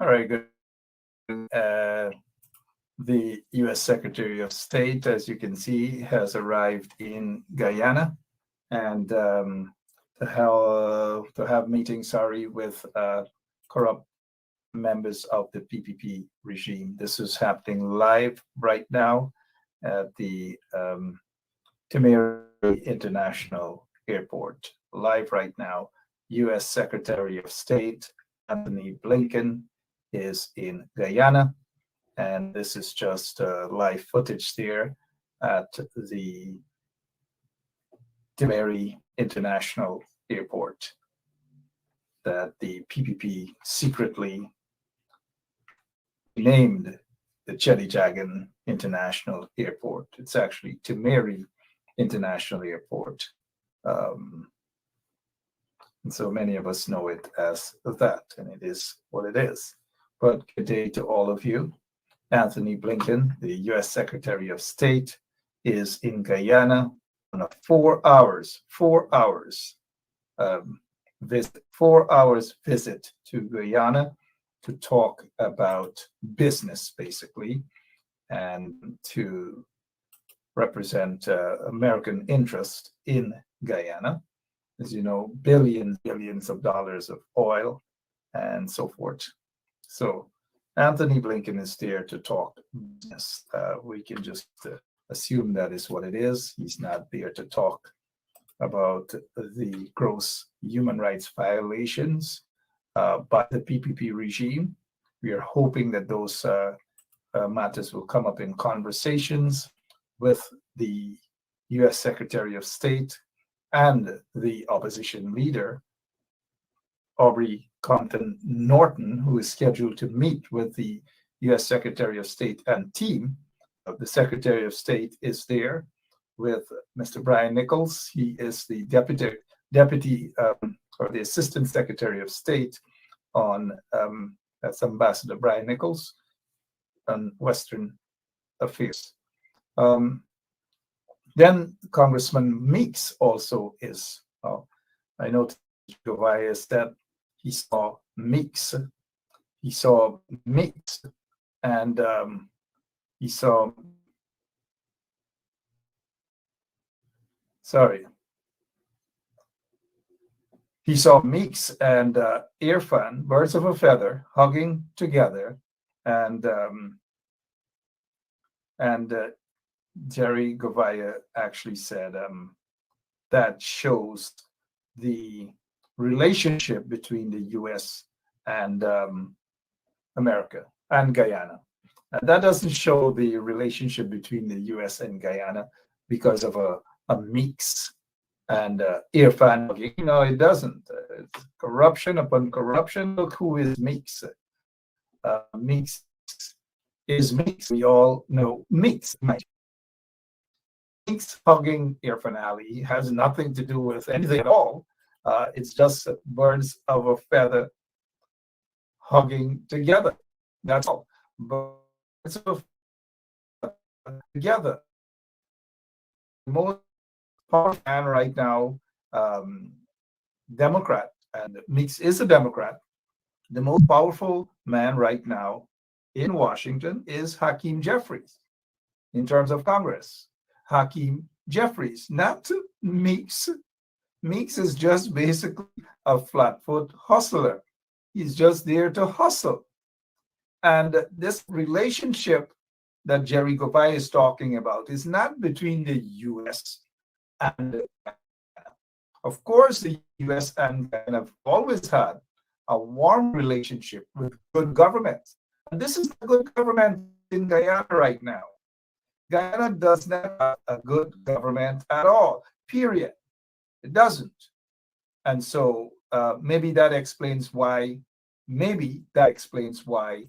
All right, good. The U.S. Secretary of State, as you can see, has arrived in Guyana, and to have meetings, with corrupt members of the PPP regime. This is happening live right now at the Timeri International Airport. Live right now, U.S. Secretary of State Anthony Blinken is in Guyana, and this is just live footage there at the Timeri International Airport that the PPP secretly named the Chedijagan International Airport. It's actually Timeri International Airport. And so many of us know it as that, and it is what it is. But good day to all of you. Anthony Blinken, the U.S. Secretary of State, is in Guyana on a 4 hours visit, 4 hours visit to Guyana to talk about business, basically, and to represent American interest in Guyana. As you know, billions of dollars of oil and so forth. So Anthony Blinken is there to talk business. We can just assume that is what it is. He's not there to talk about the gross human rights violations by the PPP regime. We are hoping that those matters will come up in conversations with the U.S. Secretary of State and the opposition leader, Aubrey Compton Norton, who is scheduled to meet with the U.S. Secretary of State and team. The Secretary of State is there with Mr. Brian Nichols. He is the deputy or the Assistant Secretary of State on, that's Ambassador Brian Nichols on Western Affairs. Then Congressman Meeks also is. I know Tobias that he saw Meeks. He saw Meeks, and he saw. Sorry. He saw Meeks and Irfan, birds of a feather, hugging together, and Jerry Govaya actually said that shows the relationship between the U.S. and America and Guyana. And that doesn't show the relationship between the U.S. and Guyana because of a Meeks and Irfan hugging. No, it doesn't. It's corruption upon corruption. Look who is Meeks. Meeks is Meeks. We all know Meeks. Meeks hugging Irfan Ali has nothing to do with anything at all. It's just birds of a feather hugging together. That's all. Birds of a feather together. The most powerful man right now, Democrat, and Meeks is a Democrat. The most powerful man right now in Washington is Hakeem Jeffries in terms of Congress. Hakeem Jeffries, not Meeks. Meeks is just basically a flatfoot hustler. He's just there to hustle. And this relationship that Jerry Govaya is talking about is not between the U.S. and Guyana. Of course, the U.S. and Guyana have always had a warm relationship with good government. And this is the good government in Guyana right now. Guyana does not have a good government at all, period. It doesn't. And so maybe that explains why, maybe that explains why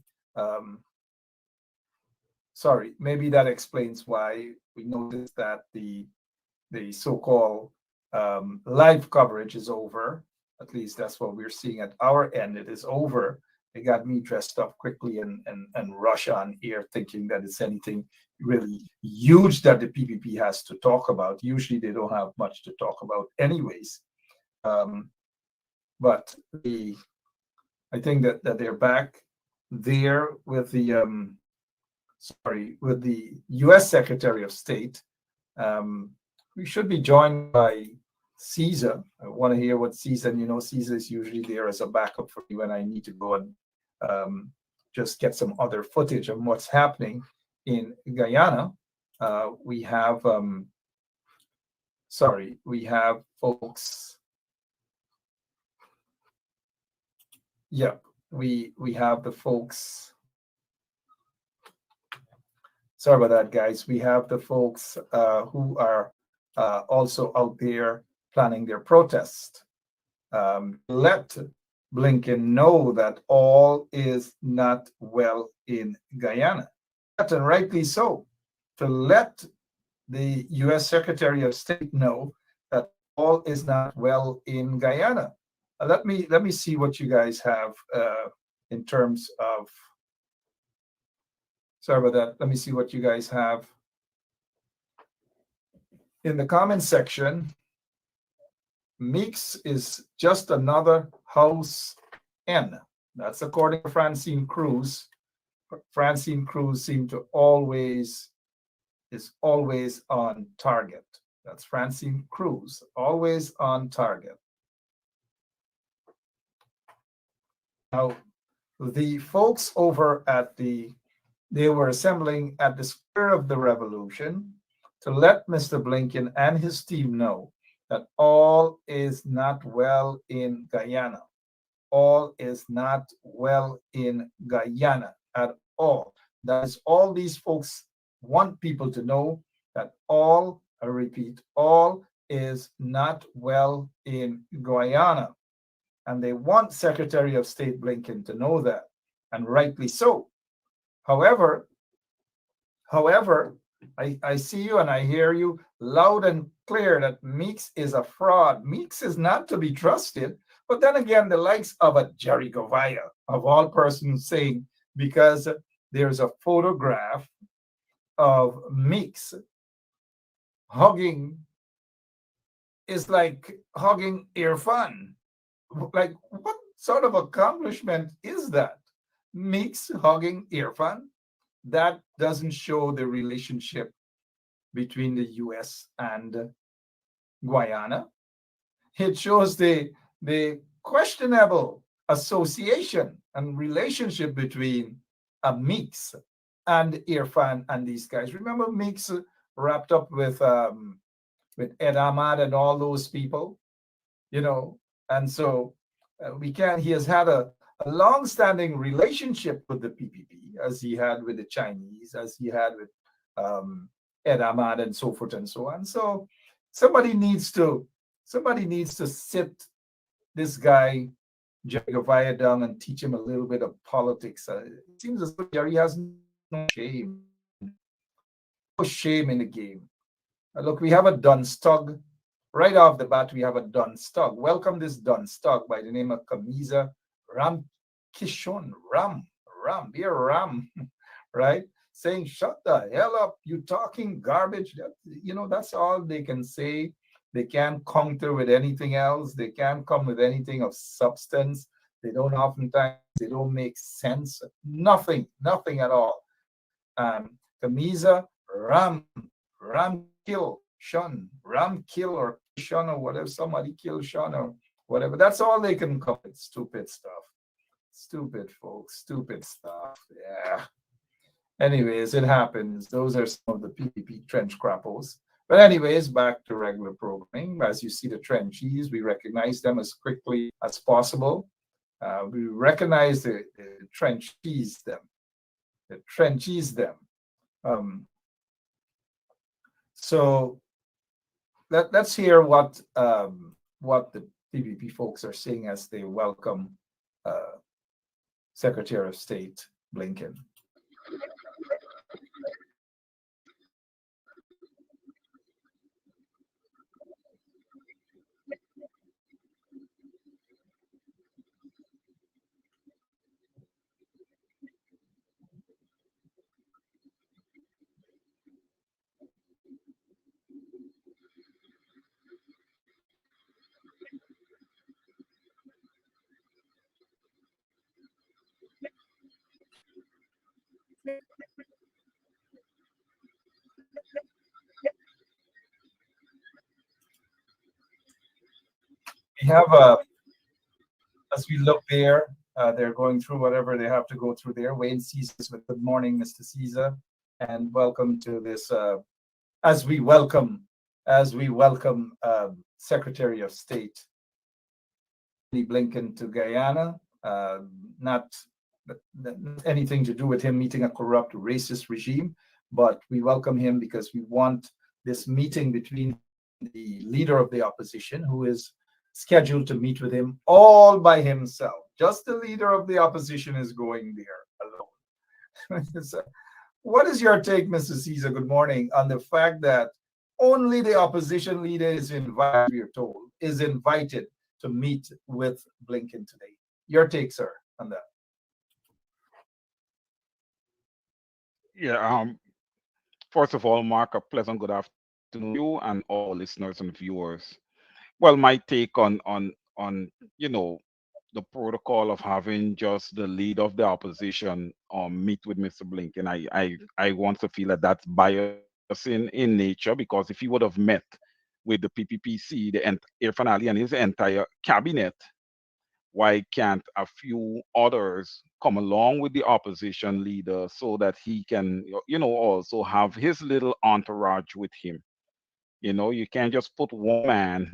we noticed that the so-called live coverage is over. At least that's what we're seeing at our end. It is over. They got me dressed up quickly and rush on here thinking that it's anything really huge that the PPP has to talk about. Usually they don't have much to talk about anyways. But I think that they're back. there with the with the U.S. Secretary of State. We should be joined by Caesar. I want to hear what Caesar. And Caesar is usually there as a backup for me when I need to go and just get some other footage of what's happening in Guyana. We have we have folks. Yep, we have the folks. Sorry about that, guys. We have the folks who are also out there planning their protest. Let Blinken know that all is not well in Guyana. And rightly so. To let the U.S. Secretary of State know that all is not well in Guyana. Let me see what you guys have in terms of. Sorry about that. Let me see what you guys have in the comment section. Meeks is just another house N. That's according to Francine Cruz. Francine Cruz seemed to is always on target. That's Francine Cruz, always on target. Now, the folks over at they were assembling at the Square of the Revolution to let Mr. Blinken and his team know that all is not well in Guyana. All is not well in Guyana at all. That is all these folks want people to know, that all, I repeat, all is not well in Guyana. And they want Secretary of State Blinken to know that, and rightly so. However, I see you and I hear you loud and clear that Meeks is a fraud. Meeks is not to be trusted. But then again, the likes of a Jerry Govaya, of all persons, saying because there's a photograph of Meeks hugging, is like hugging Irfan. Like, what sort of accomplishment is that? Meeks hugging Irfan? That doesn't show the relationship between the US and Guyana. It shows the questionable association and relationship between Meeks and Irfan and these guys. Remember Meeks wrapped up with Ed Ahmad and all those people, and so he has had a long-standing relationship with the PPP, as he had with the Chinese, as he had with Ed Ahmad and so forth and so on. So somebody needs to sit this guy Jerry Govaya down and teach him a little bit of politics. It seems as though Jerry has no shame in the game. Look, we have a Dunstug. Right off the bat, we have a Dunstug. Welcome this Dunstug by the name of Kamiza Ram Kishon. Ram, be a Ram, right? Saying, shut the hell up, you talking garbage. That's all they can say. They can't counter with anything else. They can't come with anything of substance. They don't make sense. Nothing at all. Kamiza Ram kill Shun, Ram kill or Shun or whatever, somebody kill Shun or whatever. That's all they can come with. Stupid stuff. Stupid folks, stupid stuff. Yeah. Anyways, it happens. Those are some of the PPP trench crappos. But anyways, back to regular programming. As you see the trenchies, we recognize them as quickly as possible. We recognize the trenchies them. The trenchies them. So let's hear what the PPP folks are saying as they welcome Secretary of State Blinken. have as we look there, they're going through whatever they have to go through there. Wayne Caesar with good morning, Mr. Caesar, and welcome to this. As we welcome Secretary of State Blinken to Guyana. Not anything to do with him meeting a corrupt, racist regime, but we welcome him because we want this meeting between the leader of the opposition, who is scheduled to meet with him all by himself. Just the leader of the opposition is going there alone. So, what is your take, Mr. Caesar? Good morning, on the fact that only the opposition leader is invited, we are told, is invited to meet with Blinken today. Your take, sir, on that? Yeah. First of all, Mark, a pleasant good afternoon to you and all listeners and viewers. Well, my take on the protocol of having just the leader of the opposition meet with Mr. Blinken, I want to feel that that's bias in nature, because if he would have met with the PPPC, Irfan Ali and his entire cabinet, why can't a few others come along with the opposition leader so that he can, also have his little entourage with him? You can't just put one man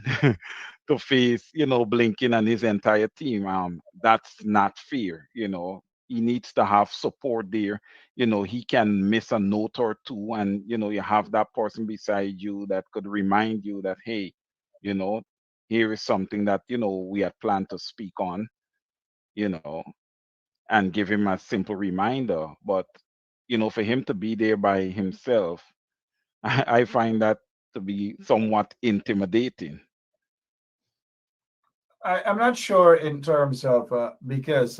to face, Blinken and his entire team. That's not fair. He needs to have support there. He can miss a note or two, and you have that person beside you that could remind you that, hey, you know, here is something that we had planned to speak on, you know, and give him a simple reminder. But for him to be there by himself, I find that to be somewhat intimidating. I'm not sure in terms of because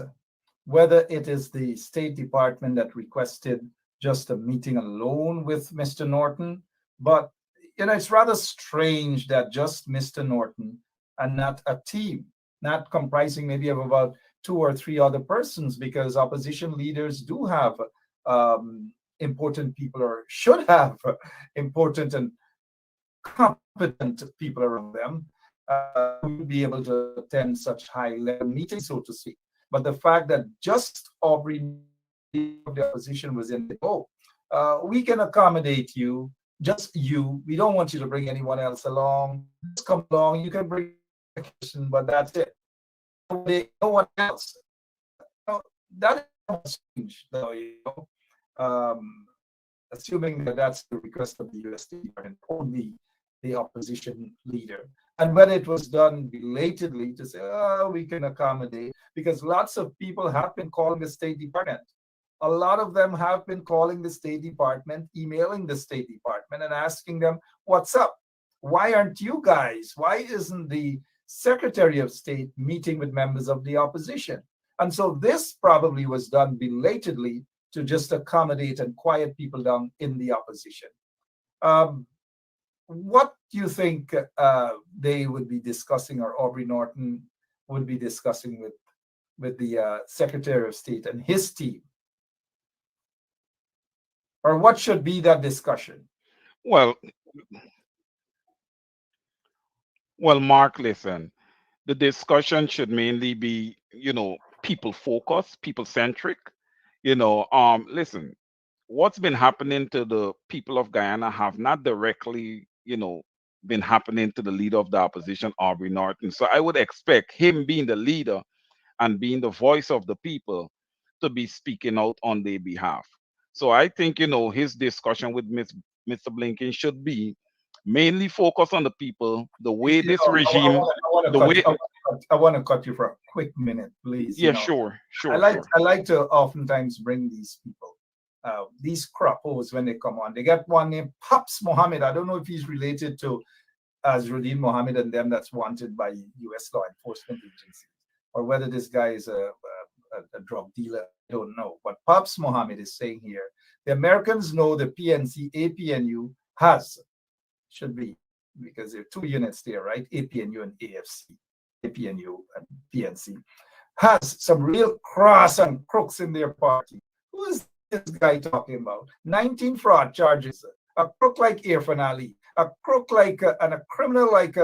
whether it is the State Department that requested just a meeting alone with Mr. Norton, but it's rather strange that just Mr. Norton and not a team, not comprising maybe of about two or three other persons, because opposition leaders do have important people, or should have important and competent people around them, who would be able to attend such high level meetings, so to speak. But the fact that just Aubrey of the opposition was in the, we can accommodate you, just you. We don't want you to bring anyone else along. Just come along. You can bring a person, but that's it. No one else. That is strange, though. Assuming that that's the request of the U.S. Department, only the opposition leader. And when it was done belatedly to say, we can accommodate, because lots of people have been calling the State Department. A lot of them have been calling the State Department, emailing the State Department and asking them, what's up? Why aren't you guys? Why isn't the Secretary of State meeting with members of the opposition? And so this probably was done belatedly to just accommodate and quiet people down in the opposition. What do you think they would be discussing, or Aubrey Norton would be discussing with the Secretary of State and his team? Or what should be that discussion? Well, Mark, listen. The discussion should mainly be, people focused, people centric. Listen, what's been happening to the people of Guyana have not directly, been happening to the leader of the opposition, Aubrey Norton. So I would expect him, being the leader and being the voice of the people, to be speaking out on their behalf. So I think, his discussion with Mr. Blinken should be mainly focused on the people, the way this regime, the way. I want to cut you for a quick minute, please. Yeah, sure, I like to oftentimes bring these people, these crappos, when they come on. They get one named Pops Mohammed. I don't know if he's related to Azruddin Mohammed and them that's wanted by U.S. law enforcement agencies, or whether this guy is a drug dealer. I don't know. But Pops Mohammed is saying here, the Americans know the PNC, APNU has, should be, because there are two units there, right? APNU and AFC. APNU and PNC has some real cross and crooks in their party. Who is this guy talking about? 19 fraud charges. A crook like Irfan Ali, a crook like and a criminal like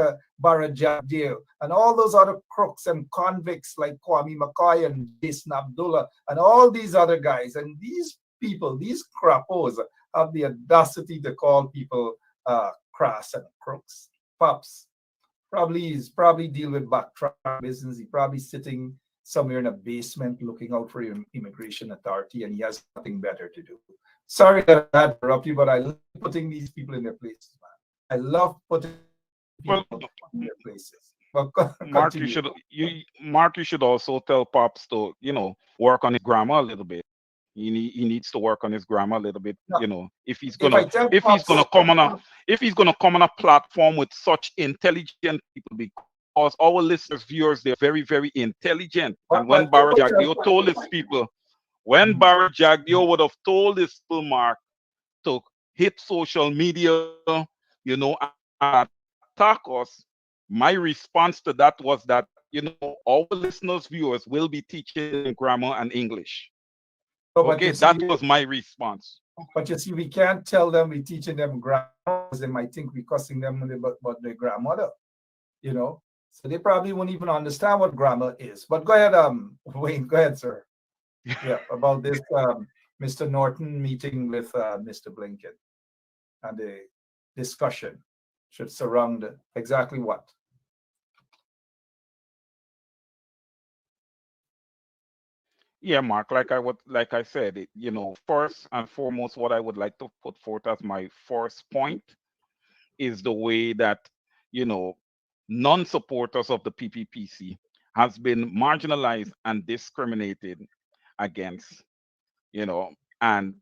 Barajadil, and all those other crooks and convicts like Kwame McCoy and Jason Abdullah and all these other guys. And these people, these crappos, have the audacity to call people crass and crooks. Pops he's probably deal with backtrack business. He probably sitting somewhere in a basement looking out for your immigration authority, and he has nothing better to do. Sorry that I interrupt you, but I love putting these people in their places, man. I love putting people in their places. But Mark, you should also tell Pops to, work on his grammar a little bit. He needs to work on his grammar a little bit. No, if he's Pops, gonna come on a platform with such intelligent people, because our listeners, viewers, they're very, very intelligent. And when Barry Jagdeo told his people, Barry Jagdeo would have told his people, Mark, to hit social media, and attack us, my response to that was that, our listeners, viewers will be teaching grammar and English. Okay, that was my response. But you see, we can't tell them we're teaching them grammar because they might think we're cussing them about their grandmother, So they probably won't even understand what grammar is. But go ahead, Wayne, go ahead, sir. Yeah, about this Mr. Norton meeting with Mr. Blinken, and the discussion should surround exactly what? Yeah, Mark, like I said, first and foremost, what I would like to put forth as my first point is the way that, non-supporters of the PPPC has been marginalized and discriminated against, and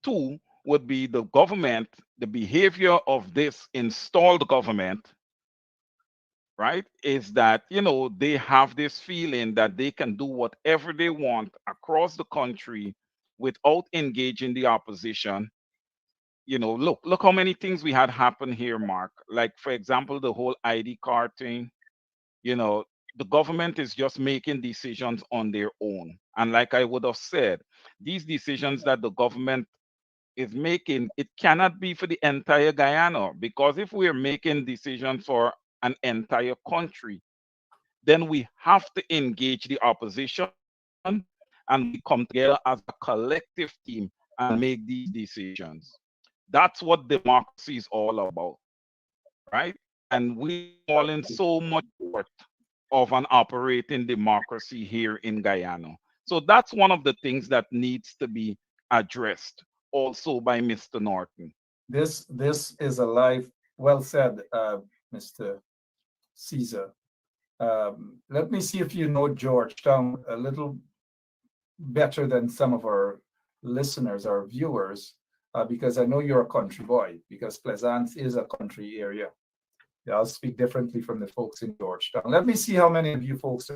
two would be the government, the behavior of this installed government, right, is that, they have this feeling that they can do whatever they want across the country without engaging the opposition. Look how many things we had happen here, Mark. Like, for example, the whole ID card thing. The government is just making decisions on their own. And like I would have said, these decisions that the government is making, it cannot be for the entire Guyana, because if we are making decisions for an entire country, then we have to engage the opposition and we come together as a collective team and make these decisions. That's what democracy is all about, right? And we fall in so much short of an operating democracy here in Guyana. So that's one of the things that needs to be addressed also by Mr. Norton. This is a live, well said, Mr. Caesar. Let me see if you know Georgetown a little better than some of our listeners, our viewers, because I know you're a country boy, because Plaisance is a country area. Yeah, I'll speak differently from the folks in Georgetown. Let me see how many of you folks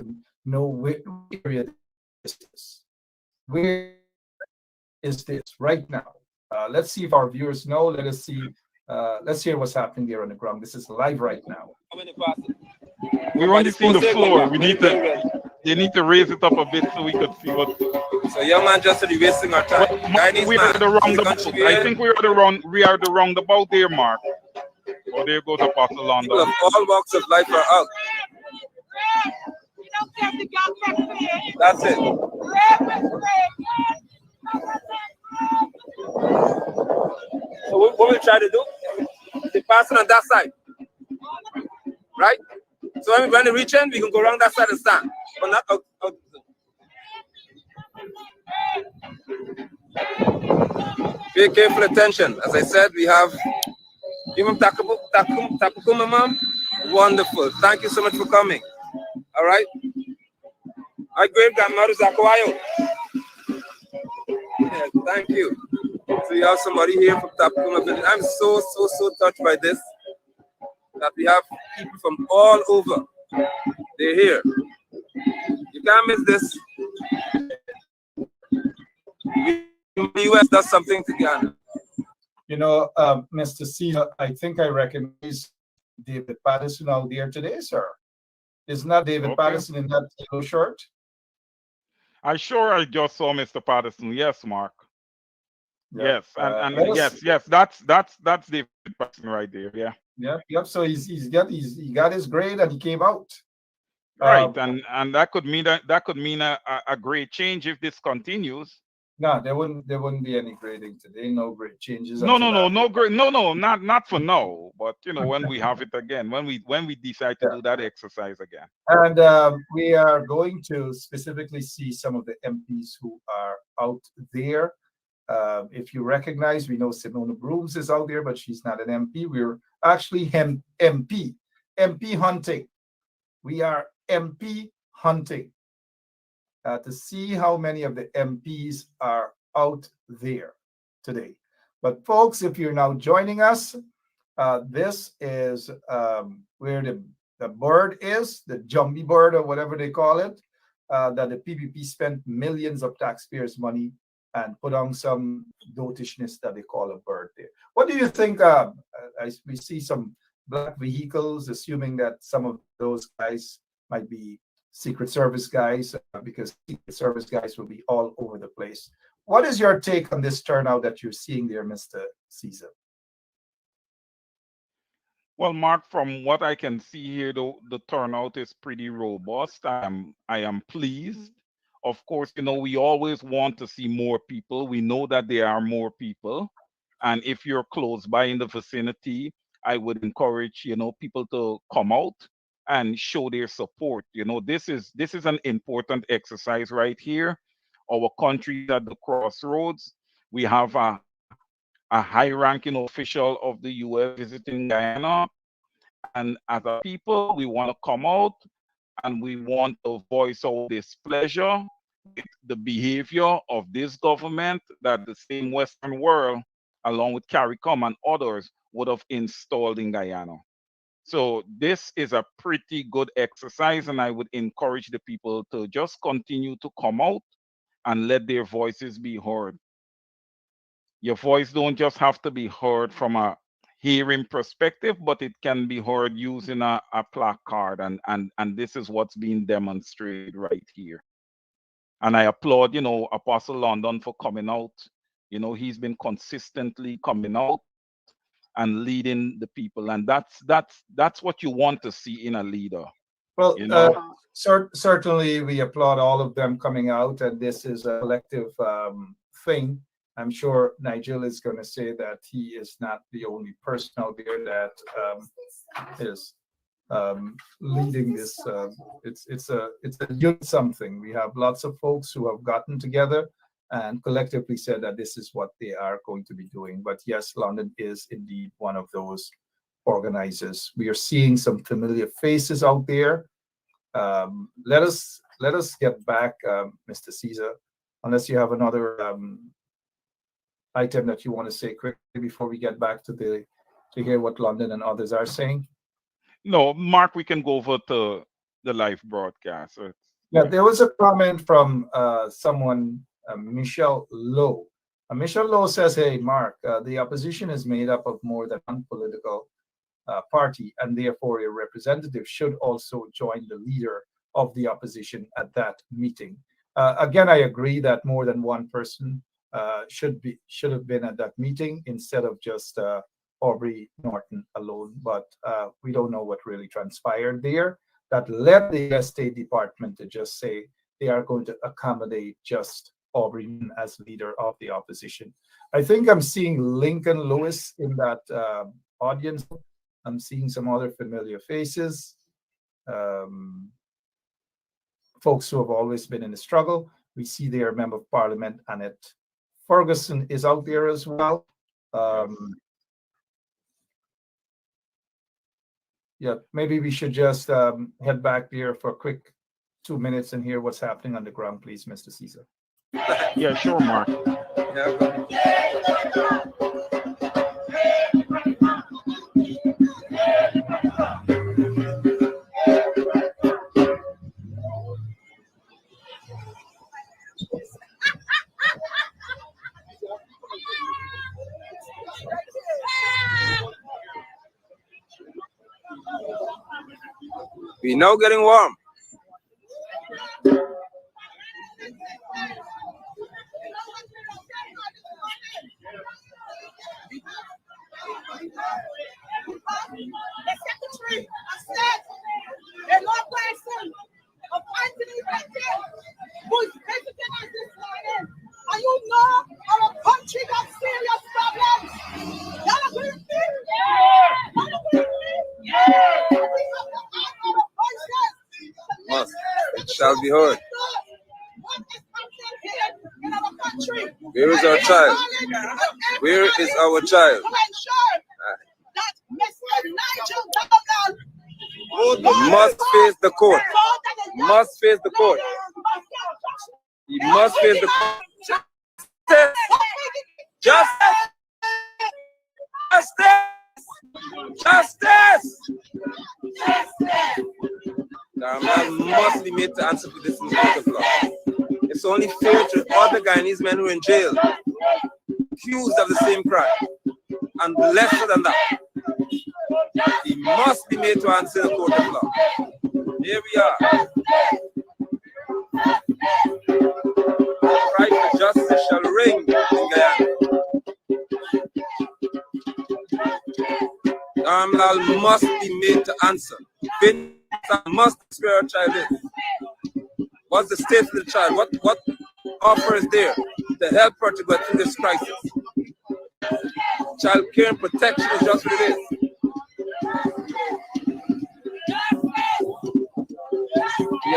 know which area this is. Where is this right now? Let's see if our viewers know. Let us see. Let's hear what's happening there on the ground. This is live right now. We're only seeing the floor. They need to raise it up a bit so we could see what. So young man just said wasting our time. We are the roundabout. I think we are the roundabout there, Mark. Oh, there goes Apostle London. People of all walks of life are out. That's it. So what we'll try to do is to pass it on that side. Right? So when we reach in, we can go around that side and stand. But not out. Pay careful attention. As I said, we have Imam Tapukum, Ma'am. Wonderful. Thank you so much for coming. All right. My great grandmother Zakawayo. Yeah, thank you. So you have somebody here from Tapukum village. I'm so touched by this. That we have people from all over. They're here. You can't miss this. The US does something to Ghana. Mr. Caesar, I think I recognize David Patterson out there today, sir. Isn't that David Patterson in that yellow shirt? I just saw Mr. Patterson. Yes, Mark. Yeah. Yes, and yes, that's David Patterson right there. Yeah. Yep. So he got his grade and he came out. Right, and that could mean a great change if this continues. No, there wouldn't be any grading today. No grade changes No, until no, no, after. no, great, no, not for now. But when we have it again, when we decide to Yeah. do that exercise again. And we are going to specifically see some of the MPs who are out there. If you recognize, we know Simona Brooms is out there, but she's not an MP. We're actually MP hunting. We are MP hunting to see how many of the MPs are out there today. But folks, if you're now joining us, this is where the bird is, the Jumbie bird or whatever they call it, that the PPP spent millions of taxpayers' money and put on some dotishness that they call a bird there. What do you think? We see some black vehicles, assuming that some of those guys might be Secret Service guys, because Secret Service guys will be all over the place. What is your take on this turnout that you're seeing there, Mr. Caesar? Well, Mark, from what I can see here, the turnout is pretty robust. I am pleased. Of course, we always want to see more people. We know that there are more people, and if you're close by in the vicinity, I would encourage people to come out and show their support. This is an important exercise right here. Our country is at the crossroads. We have a high-ranking official of the U.S. visiting Guyana, and as a people, we want to come out and we want to voice our displeasure with the behavior of this government that the same Western world, along with CARICOM and others, would have installed in Guyana. So this is a pretty good exercise, and I would encourage the people to just continue to come out and let their voices be heard. Your voice don't just have to be heard from a hearing perspective, but it can be heard using a placard, and this is what's being demonstrated right here. And I applaud, Apostle London for coming out. He's been consistently coming out and leading the people, and that's what you want to see in a leader. Well, certainly we applaud all of them coming out, and this is a collective thing. I'm sure Nigel is going to say that he is not the only person out there that is leading this. It's a youth something. We have lots of folks who have gotten together and collectively said that this is what they are going to be doing. But yes, London is indeed one of those organizers. We are seeing some familiar faces out there. Let us get back, Mr. Caesar, unless you have another item that you want to say quickly before we get back to hear what London and others are saying. No, Mark, we can go over to the live broadcast. Yeah, there was a comment from someone, Michelle Lowe. Michelle Lowe says, hey, Mark, the opposition is made up of more than one political party, and therefore a representative should also join the leader of the opposition at that meeting. Again, I agree that more than one person should have been at that meeting instead of just Aubrey Norton alone. But we don't know what really transpired there. That led the US State Department to just say they are going to accommodate just Aubrey as leader of the opposition. I think I'm seeing Lincoln Lewis in that audience. I'm seeing some other familiar faces, folks who have always been in the struggle. We see their Member of Parliament, Annette Ferguson, is out there as well. Yeah, maybe we should just head back there for a quick 2 minutes and hear what's happening on the ground, please, Mr. Caesar. Yeah, sure, Mark. We're now getting warm. shall be heard. Where is our child? Where is our child? Must face the court. Must face the court. He must face the court. Justice! Justice! Justice! The man must be made to answer for this in the court of law. It's only fair to other Guyanese men who are in jail, accused of the same crime, and lesser than that. He must be made to answer in the court of law. Here we are. The cry for justice shall ring in Guyana. Darmlal must be made to answer. Vincent must spare our child is. What's the state of the child? What offer is there to help her to go through this crisis? Child care and protection is just what it is. We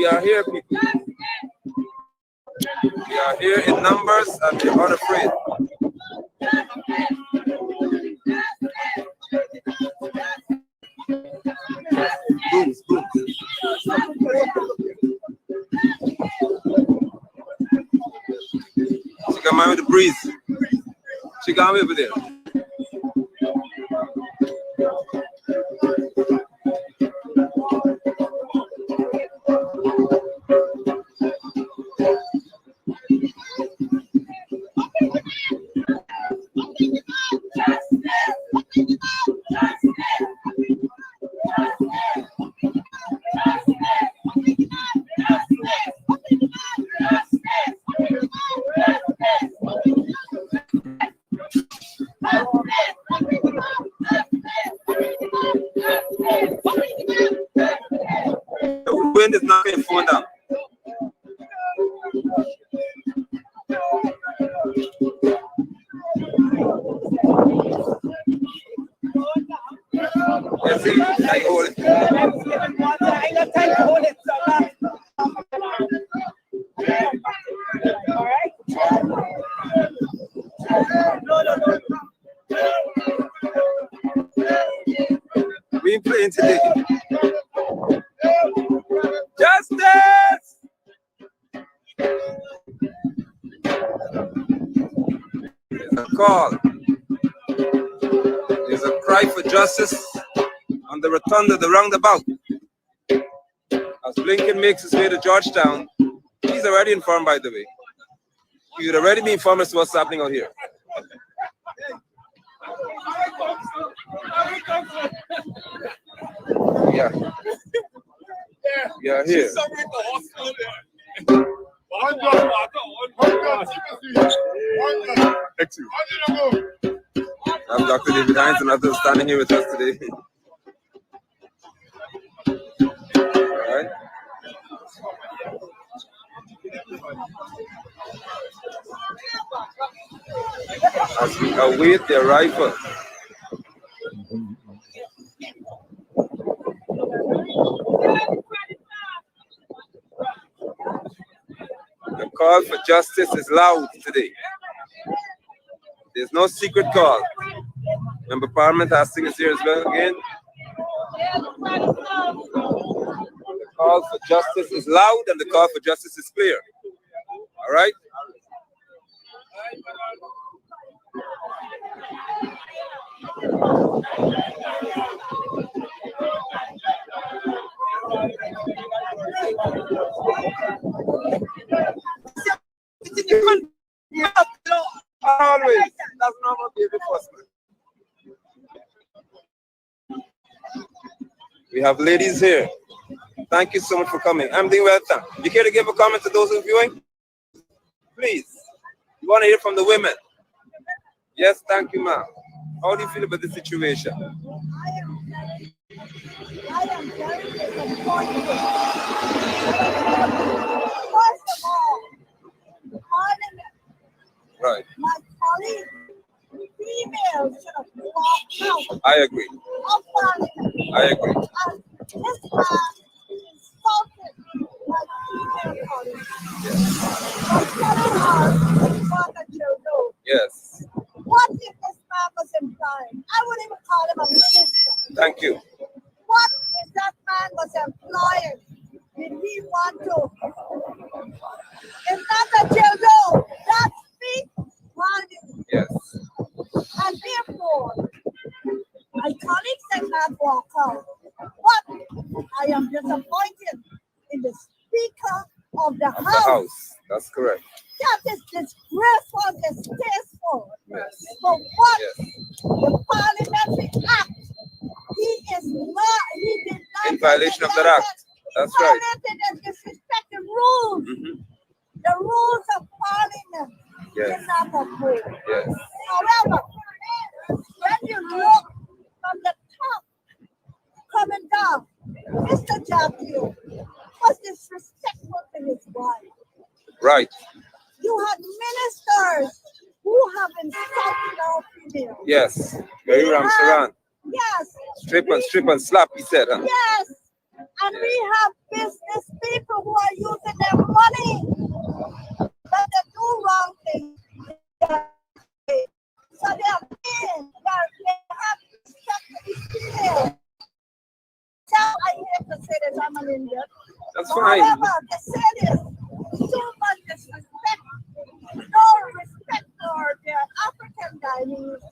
are here, people. We are here in numbers and we're unafraid. Booms, booms. She got mine with the breeze. She got me over there. The wind is not going to fall down. Let's see, I hold it. All right. We ain't playing today. Justice! There's a call. There's a cry for justice on the rotunda, the roundabout. As Blinken makes his way to Georgetown, he's already informed, by the way. He would already be informed as to what's happening out here. Yeah. We are here. I'm Dr. David Hines, and others standing here with us today. All right. As we await the arrival. The call for justice is loud today. There's no secret call. Member Parliament Hastings is here as well again. The call for justice is loud and the call for justice is clear. All right? Always. That's not what David was. We have ladies here. Thank you so much for coming. I'm doing well, thank you. You care to give a comment to those who are viewing? Please. You want to hear from the women? Yes, thank you, ma'am. How do you feel about the situation? I am very disappointed. First of all, Parliament, Right. my colleague, females should have walked out I agree. of Parliament. I agree. And this man is insulted by am calling. I'm telling her what a children. Yes. What if this man was implying? I wouldn't even call him a minister. Thank you. What if that man was implying? Did he want to? If that's a children, that's speak value. Yes. And therefore, my colleagues did not walk out. But I am disappointed in the Speaker of the Of the House. House. That's correct. That is disgraceful, distasteful. Yes. For what? Yes. The Parliamentary Act. He is not, he did not. In violation of that act. That's he right. violated and disrespected rules. Mm-hmm. The rules of Parliament. Yes. Did not uphold. Yes. However, when you look from the top, coming down, Mr. Jackie was disrespectful to his wife. Right. You had ministers who have insulted our females. Yes. Very Ramsaran. Yes. Strip and slap, he said. Huh? Yes. And we have business people who are using their money. But they do wrong things. So they are men. They have respect for these females. So I hate to say this, I'm an Indian. That's But fine. however, they say this, too much disrespect, no respect for their African Chinese,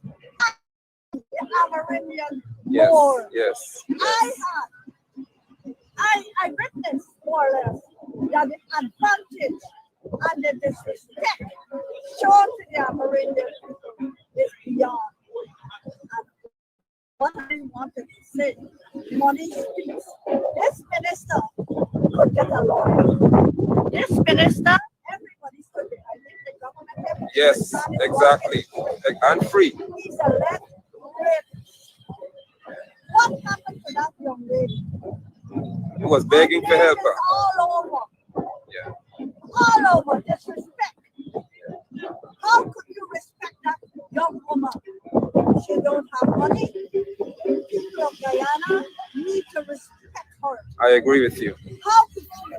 the Amerindian Yes. more. Yes. I witnessed more or less that the advantage and the disrespect shown to the Amerindian is beyond. And what I wanted to say, money speaks. This minister could get along. This minister, everybody should be. I think the government. Everybody Yes. should be Exactly. And free. He's a left great. What happened to that young lady? He was begging for help. It's all over. Yeah. All over. Disrespect. How could you respect that young woman? She don't have money. People of Guyana need to respect her. I agree with you. How could you?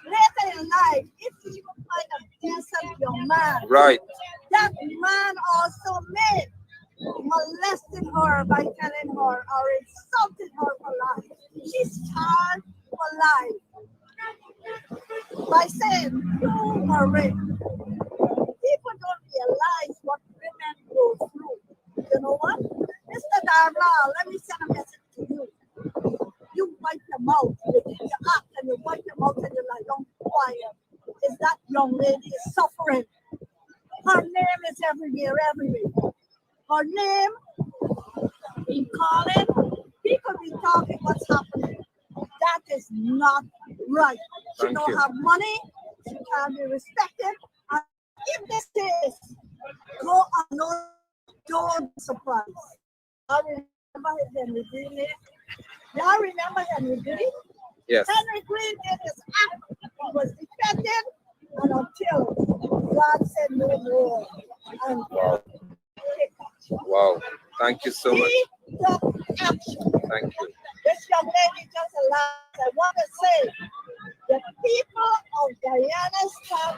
Later in life, if you even find a decent young man, Right. that man also may molesting her by telling her or insulting her for life. She's charged for life by saying you are raped. People don't realize what women go through. You know what? Mr. Darla, let me send a message to you. You wipe your mouth, you keep your act and you wipe your mouth and you're like, don't quiet. Is that young lady is suffering? Her name is everywhere. Her name, in calling, people be talking what's happening. That is not right. She Thank don't you. have money, she can't be respected. And if this is go alone, don't be surprised. I remember Henry Green. Y'all remember Henry Green? Yes. Henry Green did his act. He was defended and until God said no more. And Wow. Thank you so much. he took action. Thank you. This young lady just allowed. I want to say the people of Guyana stand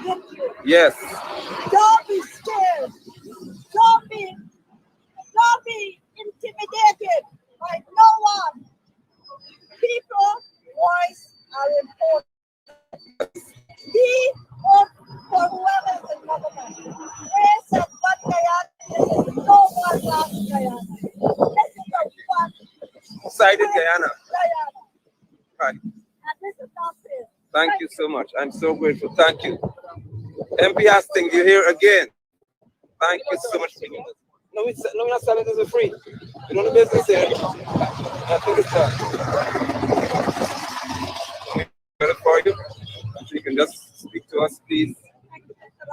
with you. Yes. Don't be scared. Don't be intimidated by no one. People's voice are important. Be vote for whoever is in government. They said one Guyana, this is no one last Guyana. This is the one Sided Guyana. Guyana. Right. And this is not fair. Thank you so much. I'm so grateful. Thank you. MP Hastings, you're here again. Thank you so much. No, we're not selling this for free. We don't do business here. I think it's done. Got it for you. So you can just speak to us, please.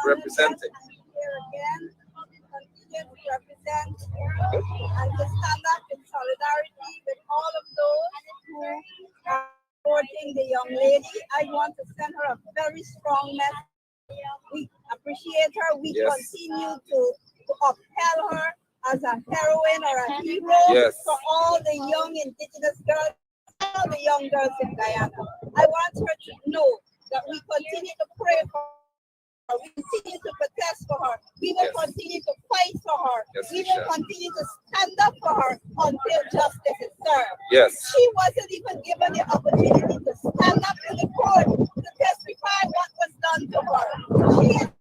Representing. Here again, continue to represent and to stand up in solidarity with all of those who are supporting the young lady. I want to send her a very strong message. We appreciate her. We Yes. continue to upheld her as a heroine or a hero Yes. for all the young indigenous girls, all the young girls in Guyana. I want her to know that we continue to pray for her. We continue to protest for her. We will continue to fight for her. We will continue to stand up for her until justice is served. Yes. She wasn't even given the opportunity to stand up in the court to testify what was done to her. She is an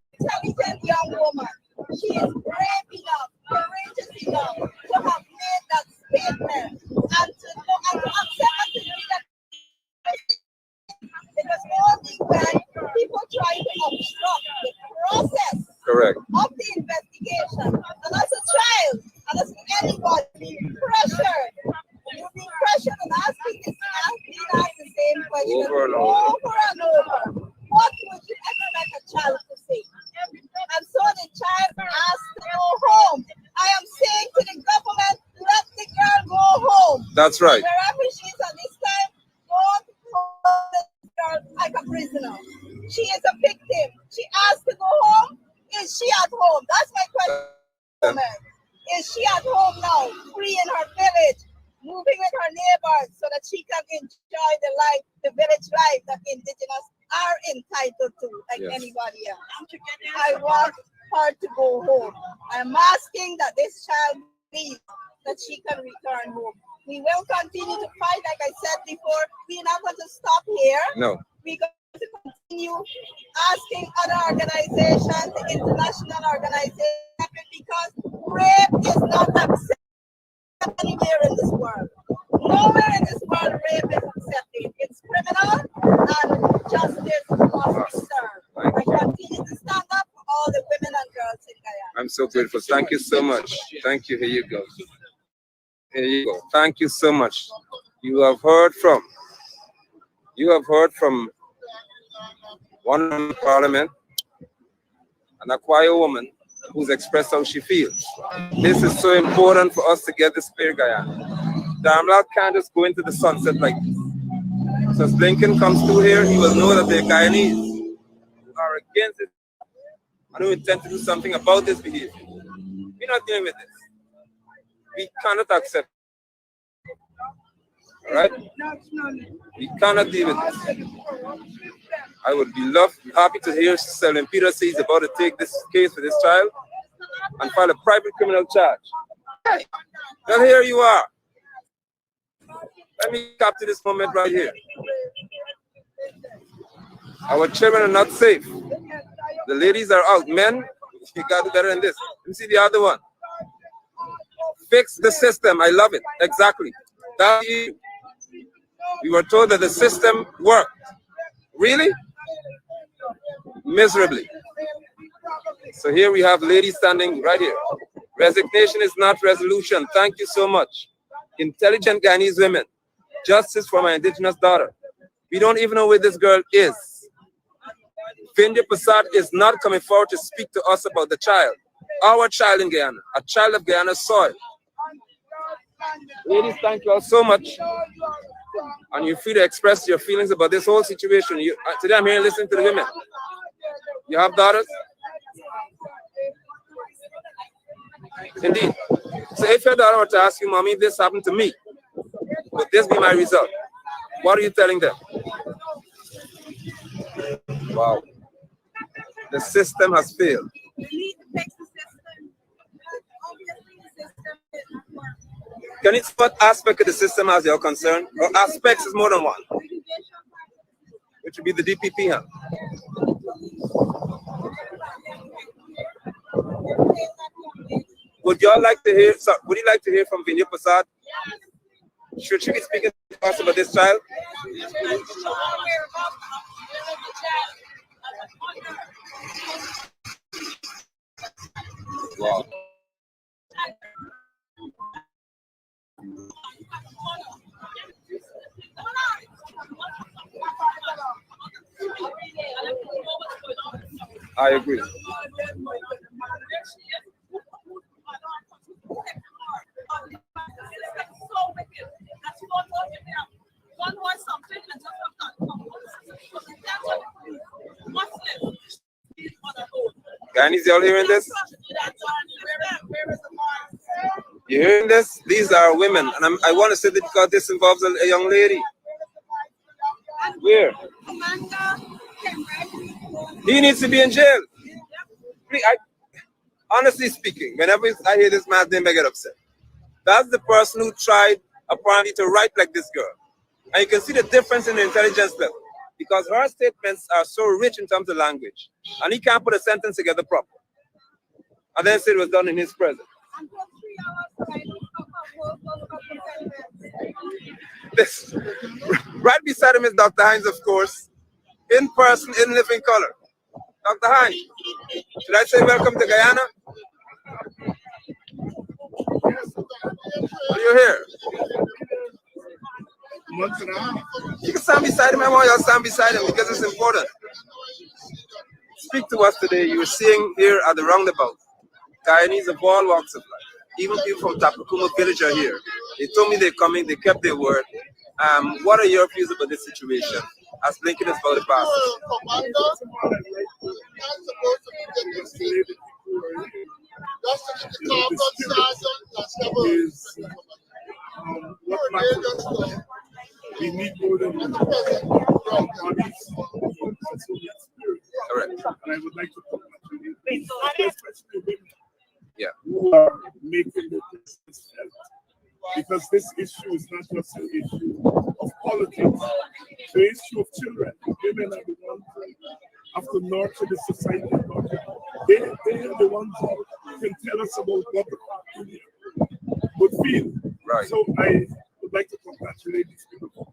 intelligent young woman. She is brave enough, courageous enough to have made that statement and to accept and to do that. Because only when people try to obstruct the process of the investigation, and as a child, and as anybody being pressured, you're being pressured and asking the same question over and over. What would you expect a child to say? And so the child asked to go home. I am saying to the government, let the girl go home. That's right. Wherever she is at this time, don't hold the girl like a prisoner. She is a victim. She asked to go home. Is she at home? That's my question. Is she at home now, free in her village, moving with her neighbors so that she can enjoy the village life that indigenous are entitled to, like anybody else? I want her to go home. I'm asking that this child leave, that she can return home. We will continue to fight, like I said before. We're not going to stop here. No. We're going to continue asking other organizations, the international organizations, because rape is not accepted anywhere in this world. Nowhere in this world rape is accepted. It's criminal and justice must be served. I continue to stand up for all the women and girls in Guyana. I'm so grateful. Thank you so much. Thank you. Here you go. Here you go. Thank you so much. You have heard from one member of parliament, an Aquia woman who's expressed how she feels. This is so important for us to get this clear, Guyana. Damlad can't just go into the sunset like this. So as Blinken comes through here, he will know that the Guyanese who are against it and who intend to do something about this behavior. We're not dealing with this. We cannot accept it. All right? We cannot deal with this. I would be happy to hear Selwyn Peter say he's about to take this case for this child and file a private criminal charge. Hey, well, here you are. Let me capture this moment right here. Our children are not safe. The ladies are out. Men, you got to do better than this. Let me see the other one. Fix the system. I love it. Exactly. That's you. We were told that the system worked. Really? Miserably. So here we have ladies standing right here. Resignation is not resolution. Thank you so much. Intelligent Guyanese women. Justice for my indigenous daughter. We don't even know where this girl is. Vindhya Prasad is not coming forward to speak to us about the child. Our child in Guyana. A child of Guyana's soil. Ladies, thank you all so much. And you're free to express your feelings about this whole situation. Today I'm here listening to the women. You have daughters? Indeed. So if your daughter were to ask you, Mommy, this happened to me, would this be my result? What are you telling them? Wow. The system has failed. We need to fix the system. Obviously, the system is not working. Can you see what aspect of the system has your concern? Or aspects is more than one? Which would be the DPP, huh? Would you like to hear from Vindhya Prasad? Should she be speaking to us about this child? Wow. I agree. Guyanese, y'all hearing this? You hearing this? These are women, and I want to say that because this involves a young lady. Where? He needs to be in jail. Honestly speaking, whenever I hear this man's name, I get upset. That's the person who tried apparently to write like this girl. And you can see the difference in the intelligence level because her statements are so rich in terms of language. And he can't put a sentence together proper. And then say it was done in his presence. This, right beside him is Dr. Hines, of course, in person, in living color. Dr. Hines, should I say welcome to Guyana? Are you here? You can stand beside him. I want you to stand beside him because it's important. Speak to us today. You're seeing here at the roundabout Guyanese of all walks of life. Even people from Tapakuma village are here. They told me they're coming. They kept their word. What are your views about this situation as Lincoln is about to pass? We need more than bodies, Correct. and I would like to congratulate especially women who are making the business help. Because this issue is not just an issue of politics, the issue of children. Women are the ones who have to nurture the society. They are the ones who can tell us about what the family would feel. Right. So I would like to congratulate these people.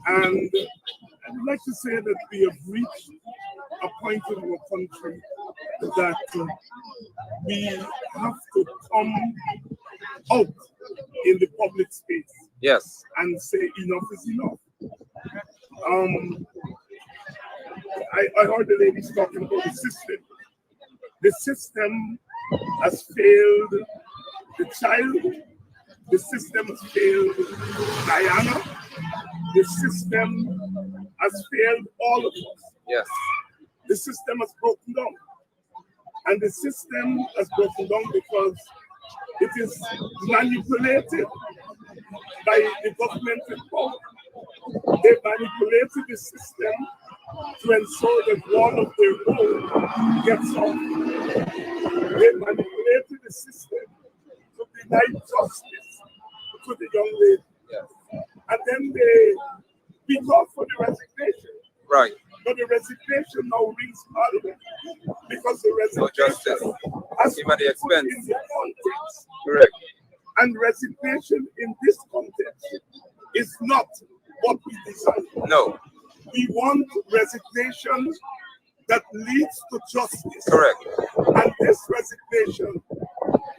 And I would like to say that we have reached a point in our country that we have to come out in the public space. Yes. And say enough is enough. I heard the ladies talking about the system. The system has failed the child. The system has failed Diana. The system has failed all of us. Yes. The system has broken down. And the system has broken down because it is manipulated by the government in power. They manipulated the system to ensure that one of their own gets off. They manipulated the system to deny justice to the young lady. Yes. And then they beat off for the resignation. Right. But the resignation now rings parliament because the No justice. resignation has Even at the put expense. in the context. Correct. And resignation in this context is not what we desire. No. We want resignation that leads to justice. Correct. And this resignation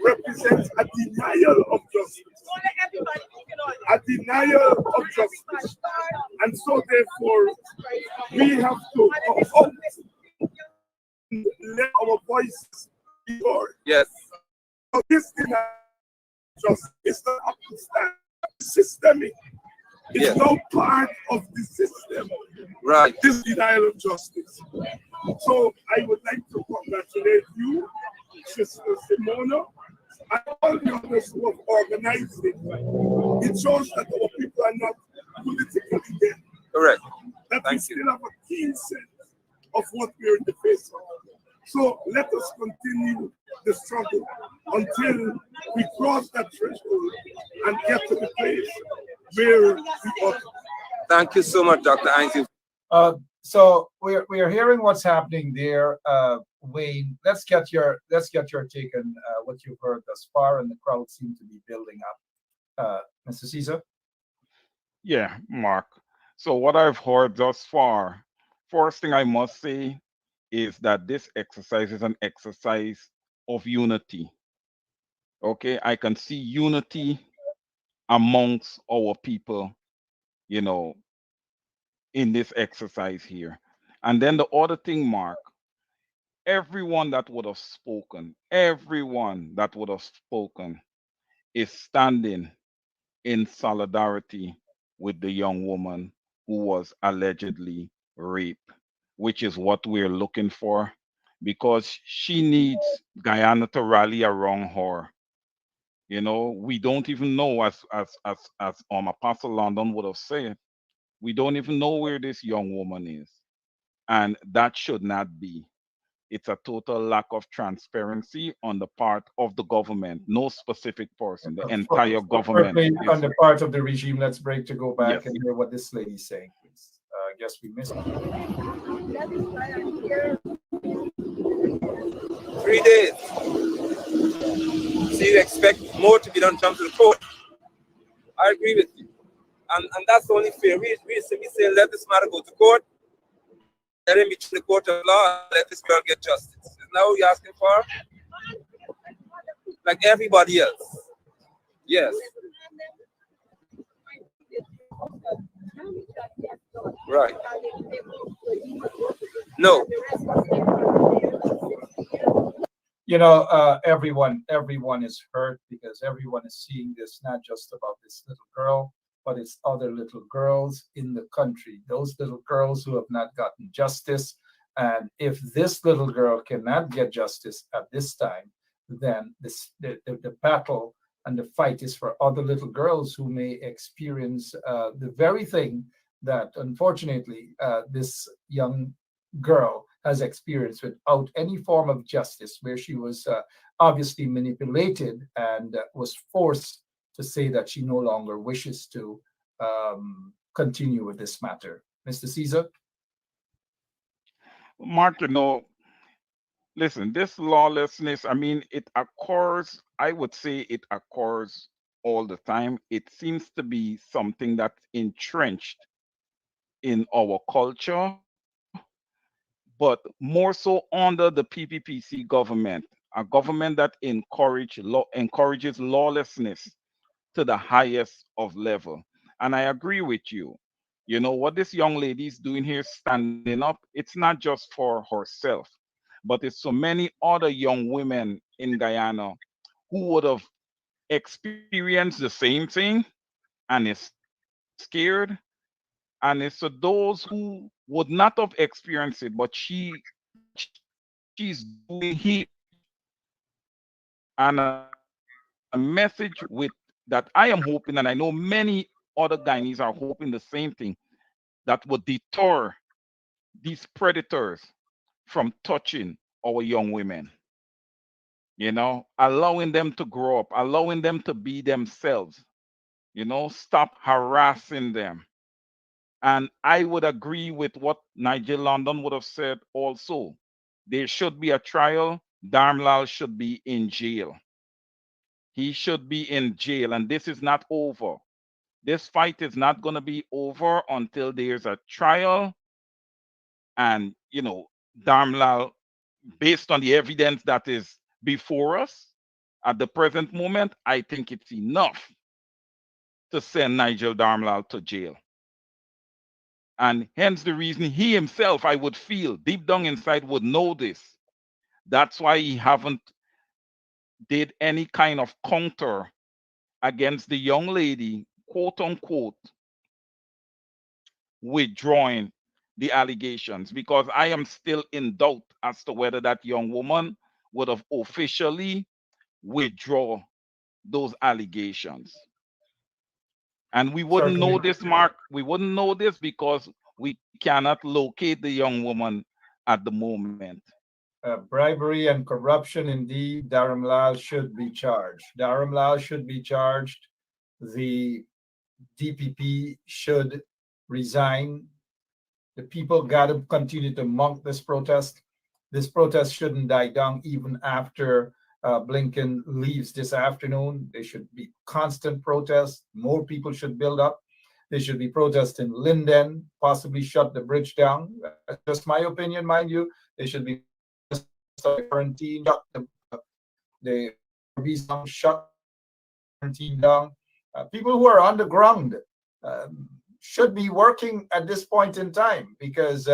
represents a denial of justice. A denial of justice. And so therefore, we have to come out and let our voices be heard. Yes. So this denial of justice is not up to stand. Systemic. It's Yes. now part of the system. Right. This denial of justice. So I would like to congratulate you, Sister Simona, and all the others who have organized it. It shows that our people are not politically dead. Correct. That we Thank you. still have a keen sense of what we're in the face of. So let us continue the struggle until we cross that threshold and get to the place where we ought to. Thank you so much, Dr. Hines. So we are hearing what's happening there. Wayne, let's get your take on what you've heard thus far, and the crowd seems to be building up. Mr. Caesar? Yeah, Mark. So what I've heard thus far, first thing I must say is that this exercise is an exercise of unity. Okay, I can see unity amongst our people, you know, in this exercise here. And then the other thing, Mark, everyone that would have spoken is standing in solidarity with the young woman who was allegedly raped, which is what we're looking for, because she needs Guyana to rally around her. You know, we don't even know, as Apostle London would have said, we don't even know where this young woman is. And that should not be. It's a total lack of transparency on the part of the government, no specific person. The entire government Firstly, is. on the part of the regime, let's break to go back Yes. and hear what this lady's saying, please. I guess we missed. That is why I'm here. 3 days. So you expect more to be done in terms of the court. I agree with you. And that's only fair. We simply say let this matter go to court, let him be to the court of law, and let this girl get justice. Isn't that what you're asking for? Like everybody else. Yes. Right. No. You know, everyone is hurt because everyone is seeing this, not just about this little girl, but it's other little girls in the country, those little girls who have not gotten justice. And if this little girl cannot get justice at this time, then the battle and the fight is for other little girls who may experience the very thing that, unfortunately, this young girl has experienced without any form of justice, where she was obviously manipulated and was forced to say that she no longer wishes to continue with this matter. Mr. Caesar? Mark, listen, this lawlessness, I mean, it occurs, I would say it occurs all the time. It seems to be something that's entrenched in our culture, but more so under the PPPC government, a government that encourages lawlessness to the highest of level. And I agree with you. You know what this young lady is doing here, standing up, it's not just for herself, but it's so many other young women in Guyana who would have experienced the same thing and is scared. And it's for those who would not have experienced it, but she's doing here. And a message with that I am hoping, and I know many other Guyanese are hoping the same thing, that would deter these predators from touching our young women. Allowing them to grow up, allowing them to be themselves, stop harassing them. And I would agree with what Nigel London would have said also. There should be a trial. Darmlal should be in jail. He should be in jail, and this is not over. This fight is not going to be over until there's a trial. And, Darmlal, based on the evidence that is before us at the present moment, I think it's enough to send Nigel Darmlal to jail. And hence the reason he himself, I would feel deep down inside, would know this. That's why he haven't did any kind of counter against the young lady, quote unquote, withdrawing the allegations, because I am still in doubt as to whether that young woman would have officially withdraw those allegations. And we wouldn't know this, Mark. We wouldn't know this because we cannot locate the young woman at the moment. Bribery and corruption, indeed. Dharamlal should be charged. Dharamlal should be charged. The DPP should resign. The people got to continue to mount this protest. This protest shouldn't die down even after Blinken leaves this afternoon. There should be constant protests. More people should build up. There should be protests in Linden, possibly shut the bridge down. That's just my opinion, mind you. There should be quarantine, shut the shut quarantine down. People who are on the ground should be working at this point in time, because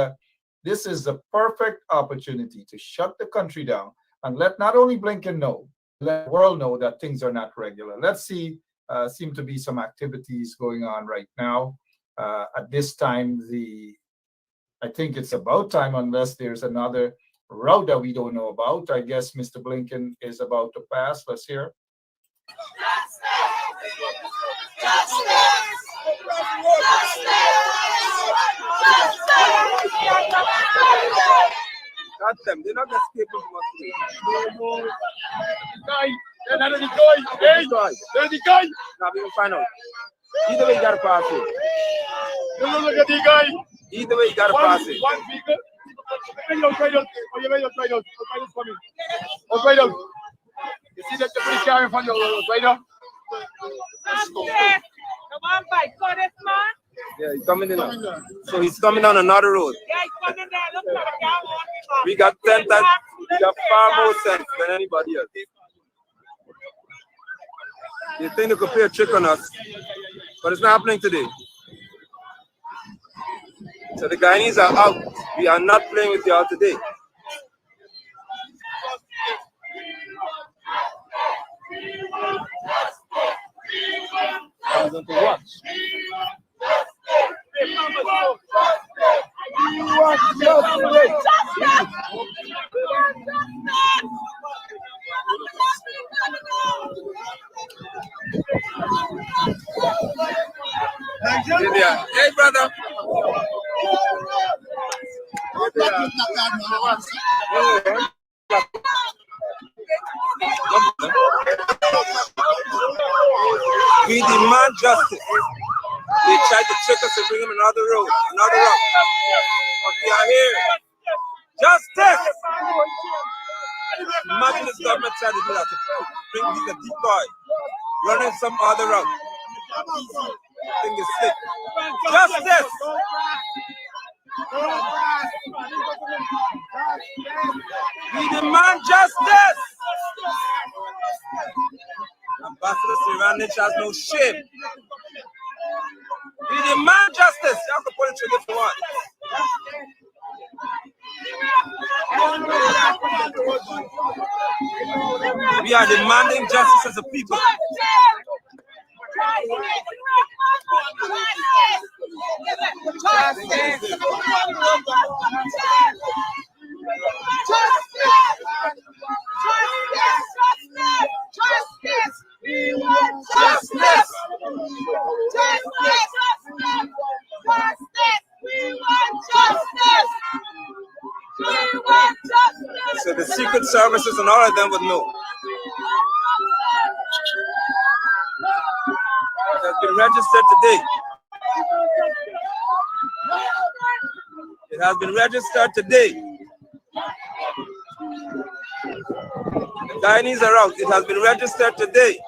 this is the perfect opportunity to shut the country down and let not only Blinken know, let the world know that things are not regular. Let's see, seem to be some activities going on right now. At this time, I think it's about time, unless there's another route that we don't know about. I guess Mr. Blinken is about to pass. Let's hear. Justice! Justice! Justice! Watch them. They're not escaping from us. Now we will find out. Either way, you gotta pass it. Either way, you gotta pass it. You see that the police car in front of you, right now? Come on, bike. Go this man. Yeah, he's coming in now. So he's coming on another road. Yeah, he's coming there. Look at the car. We got 10 times, we got far more sense than anybody else. They think they could play a trick on us, but it's not happening today. So the Guyanese are out. We are not playing with y'all today. I'm going to watch. Here they are. Hey, brother. We demand justice. They tried to trick us and bring him another road, another route. But we are here. Justice! Imagine this government tried to do that, to bring these a decoy, running some other route. Thing is sick. Justice! We demand justice! Ambassador Siranich has no shame. We demand justice. You have to pull the trigger if you want. We are demanding justice as a people. We want justice. So the secret services and all of them would know. It has been registered today. It has been registered today. The Guyanese are out. It has been registered today.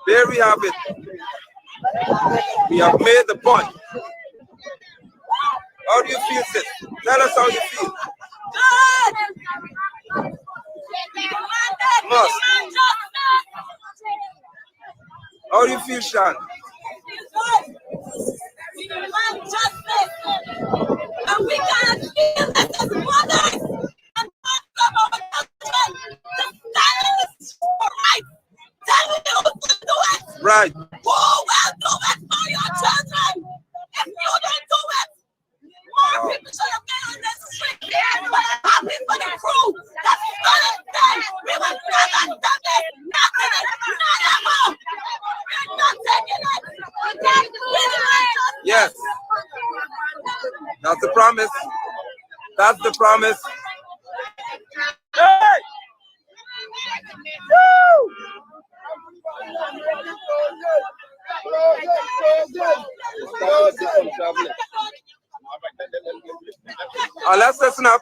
There we have it. We have made the point. How do you feel, sis? Tell us how you feel. Must. How do you feel, Sean? And we can't feel that as mothers and mothers of our children to stand in this right. Tell me who will do it. Right. Who will do it for your children? If you don't do it, more people should have been on the street. We are happy for the crew that stood it dead. We will never stop it. Nothing. Never. We're not taking it. We can't do it. Yes. That's the promise. That's the promise. Hey! Let's listen up.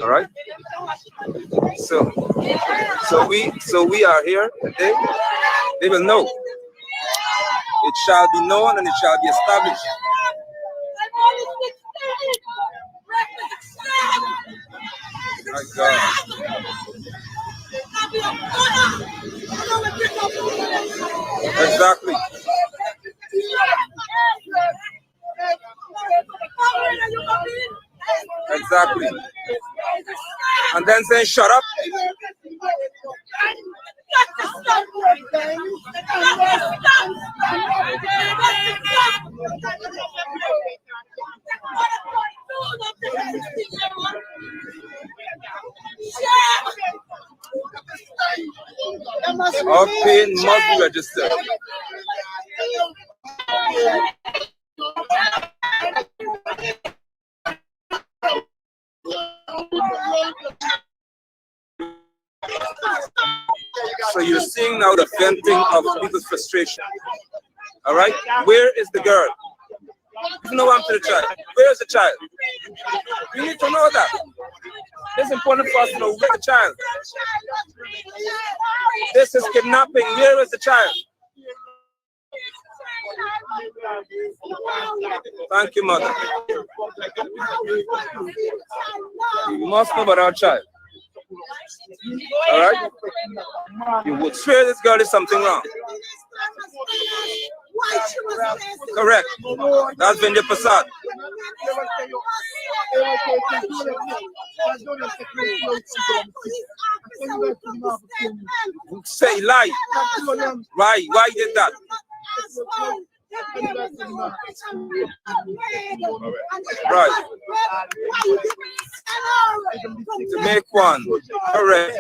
All right. So we are here today. They will know. It shall be known and it shall be established. My God. Exactly. Exactly. And then saying, shut up. All pain must be registered. So you're seeing now the venting of people's frustration. All right, where is the girl? You know I'm to the child. Where is the child? We need to know that. It's important for us to know where the child. This is kidnapping. Where is the child? Thank you, mother. You must know about our child. All right? You would swear this girl is something wrong. Correct. That's been your facade. Say lie. Why you did that? Right. To make one. Correct.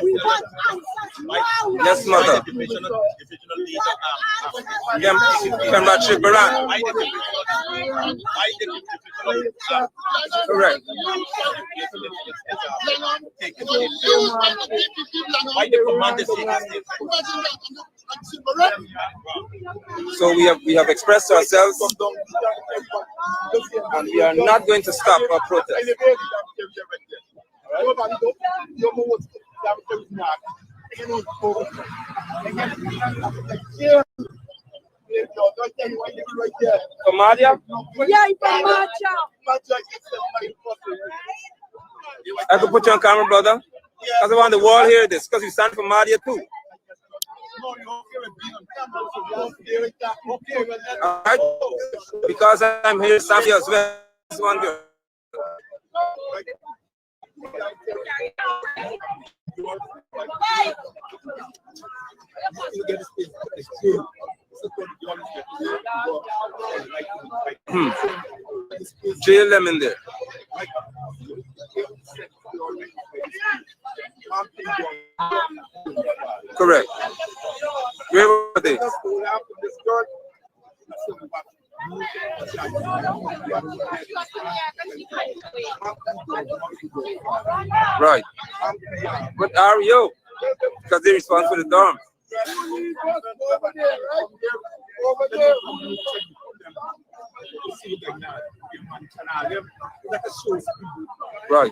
Yes, mother. Correct. So we have expressed ourselves, and we are not going to stop our protest. Kamadia? Yeah, Kamadia. I could put you on camera, brother. Because I want the wall here, this, because you stand for Madia too. All right? Because I'm here, stand here as well. This one girl. Jail them in there. Correct. Where were they? Right. What are you? Because they're responsible for the dorm. Right.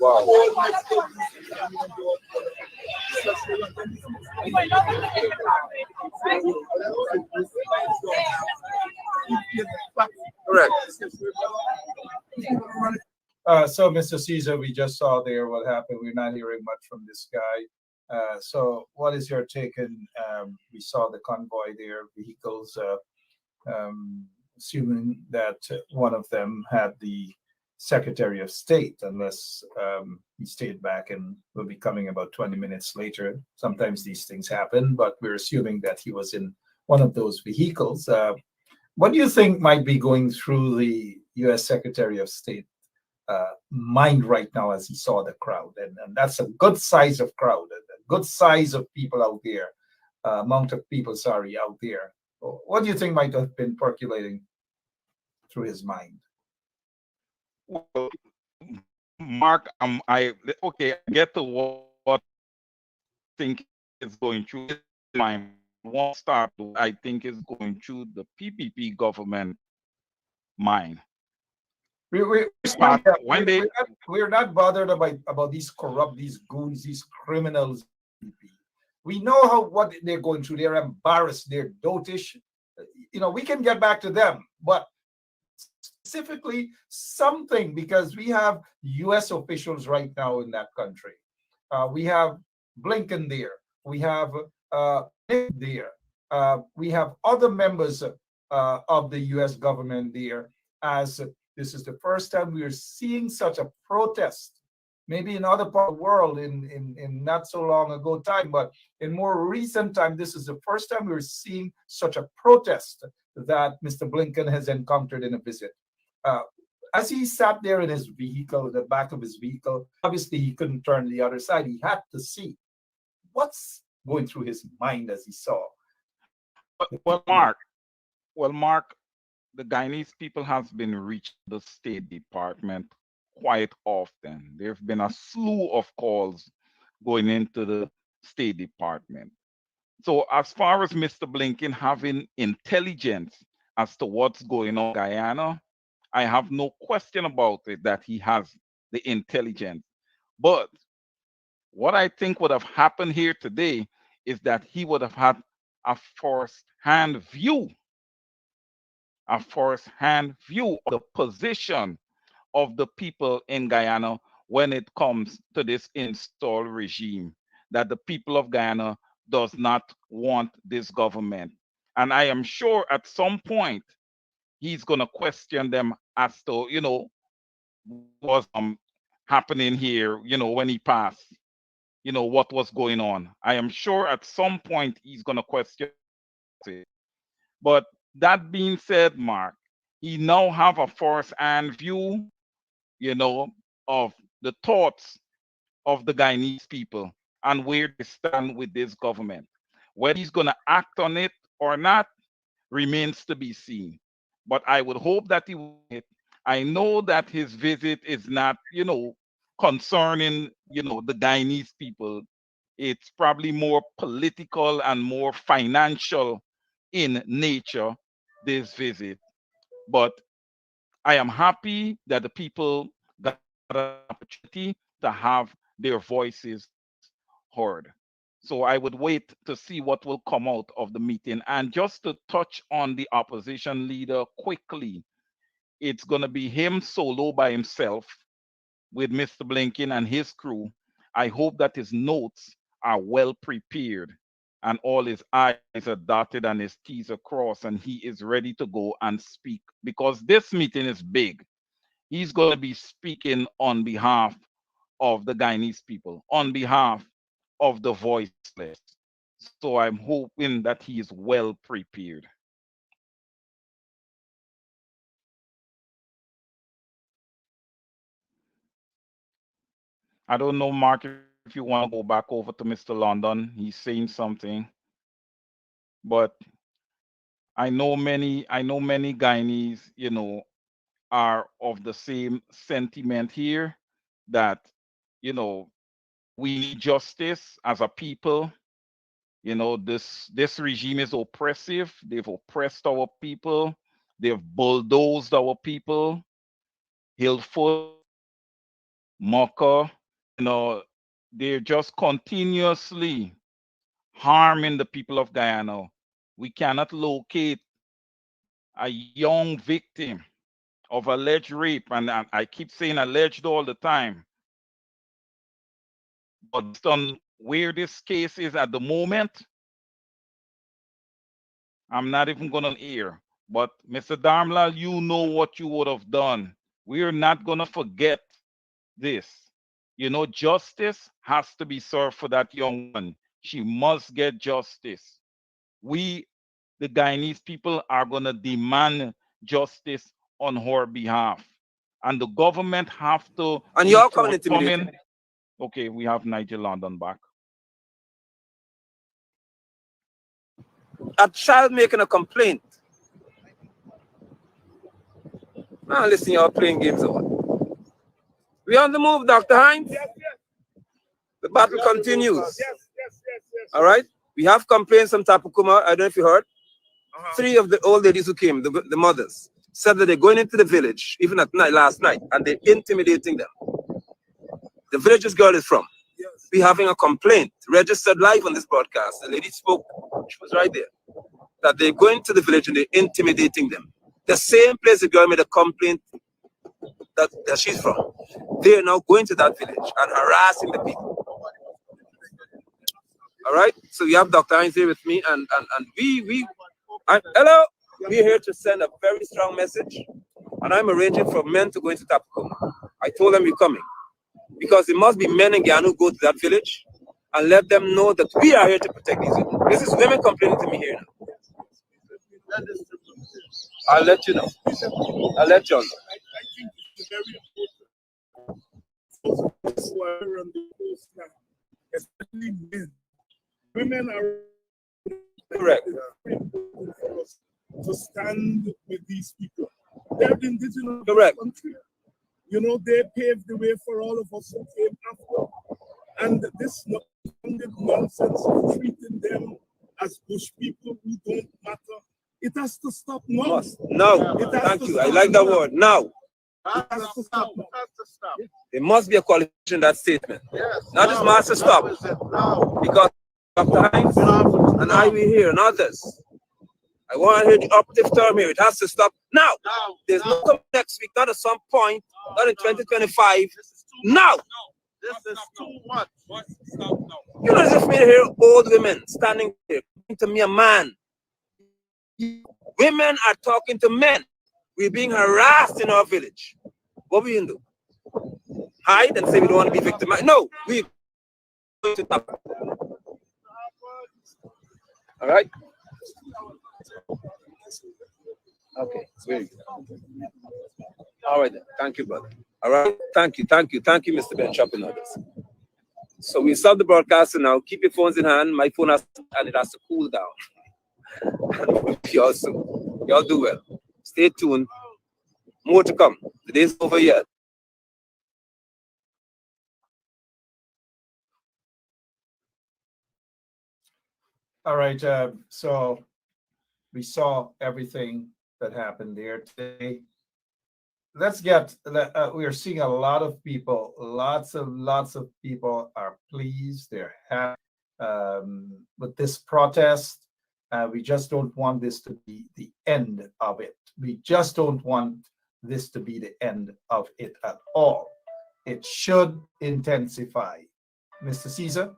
Wow. Correct. So, Mr. Caesar, we just saw there what happened. We're not hearing much from this guy. So, what is your take? We saw the convoy there, vehicles, assuming that one of them had the Secretary of State, unless he stayed back and will be coming about 20 minutes later. Sometimes these things happen, but we're assuming that he was in one of those vehicles. What do you think might be going through the U.S. Secretary of State mind right now as he saw the crowd? And that's a good size of crowd, a good size of people out there, amount of people, out there. What do you think might have been percolating through his mind? Well, Mark, I get to what I think is going through his mind. Won't start. I think is going through the PPP government mind. We're not bothered about these corrupt, these goons, these criminals. We know what they're going through. They're embarrassed. They're dotish. We can get back to them, but specifically something, because we have U.S. officials right now in that country. We have Blinken there. We have Nick there. We have other members of the U.S. government there. As this is the first time we are seeing such a protest. Maybe in other parts of the world in not so long ago time, but in more recent time, this is the first time we're seeing such a protest that Mr. Blinken has encountered in a visit. As he sat there in his vehicle, the back of his vehicle, obviously he couldn't turn the other side. He had to see what's going through his mind as he saw. Well, Mark, the Guyanese people has been reaching the State Department quite often. There have been a slew of calls going into the State Department. So as far as Mr. Blinken having intelligence as to what's going on in Guyana, I have no question about it that he has the intelligence. But what I think would have happened here today is that he would have had a first-hand view of the position of the people in Guyana when it comes to this installed regime, that the people of Guyana does not want this government. And I am sure at some point he's going to question them as to, what was happening here, when he passed, what was going on. I am sure at some point he's going to question it. But that being said, Mark, he now have a first-hand view, of the thoughts of the Guyanese people and where they stand with this government. Whether he's going to act on it or not remains to be seen. But I would hope that he will. I know that his visit is not, concerning, the Guyanese people. It's probably more political and more financial in nature, this visit. But I am happy that the people got an opportunity to have their voices heard. So I would wait to see what will come out of the meeting. And just to touch on the opposition leader quickly, it's going to be him solo by himself with Mr. Blinken and his crew. I hope that his notes are well prepared and all his I's are dotted and his T's are crossed, and he is ready to go and speak, because this meeting is big. He's going to be speaking on behalf of the Guyanese people, on behalf of the voiceless. So I'm hoping that he is well prepared. I don't know, Mark, if you want to go back over to Mr. London. He's saying something. But I know many Guyanese, are of the same sentiment here that, we need justice as a people. This regime is oppressive. They've oppressed our people. They've bulldozed our people. Hillfoot, Mocha, they're just continuously harming the people of Guyana. We cannot locate a young victim of alleged rape, and I keep saying alleged all the time. But based on where this case is at the moment, I'm not even going to hear. But Mr. Darmlal, you know what you would have done. We're not going to forget this. Justice has to be served for that young woman. She must get justice. We, the Guyanese people, are going to demand justice on her behalf. And the government have to... And you're coming intimidated. Okay, we have Nigel London back. A child making a complaint. Now listen, you're playing games on. We on the move, Dr. Hines? Yes, yes. The battle continues. Yes. All right? We have complaints from Tapukuma. I don't know if you heard. 3 of the old ladies who came, the mothers, said that they're going into the village, even at night, last night, and they're intimidating them. The village this girl is from. Yes. We having a complaint registered live on this broadcast. The lady spoke, she was right there, that they're going to the village and they're intimidating them. The same place the girl made a complaint that she's from. They are now going to that village and harassing the people. All right? So you have Dr. Hines here with me, and hello, we're here to send a very strong message, and I'm arranging for men to go into Tapukuma. I told them we're coming, because there must be men in Guyana who go to that village and let them know that we are here to protect these women. This is women complaining to me here now. I'll let you know. I'll let you know. I think it's very important. Those of us who are on the coast now, especially men. Women are Correct. very important for us to stand with these people. They're the indigenous of Correct. this country. You know, they paved the way for all of us who came after. And this nonsense of treating them as bush people who don't matter, it has to stop now. Must. No. It has Thank to you. I stop like that now. word. Now. It has to stop now. There must be a qualification in that statement. Not just master stop. Because Dr. Hines and I will hear and others. I want to hear the operative term here. It has to stop now. There's no coming next week, not at some point, not in 2025. Now. This is too much. You know, as if me to hear old women standing here, talking to me, a man. Women are talking to men. We're being harassed in our village. What we can do? Hide and say we don't want to be victimized? No, we're going to stop. All right? Okay, very good. All right, then. Thank you, brother. All right, thank you, Mr. Ben Chopping others. So we stop the broadcasting now. Keep your phones in hand. My phone has, and it has to cool down. Y'all do well. Stay tuned. More to come. The day's over yet. All right, so we saw everything that happened there today. Let's get, we are seeing a lot of people, lots of people are pleased, they're happy with this protest. We just don't want this to be the end of it. We just don't want this to be the end of it at all. It should intensify. Mr. Caesar?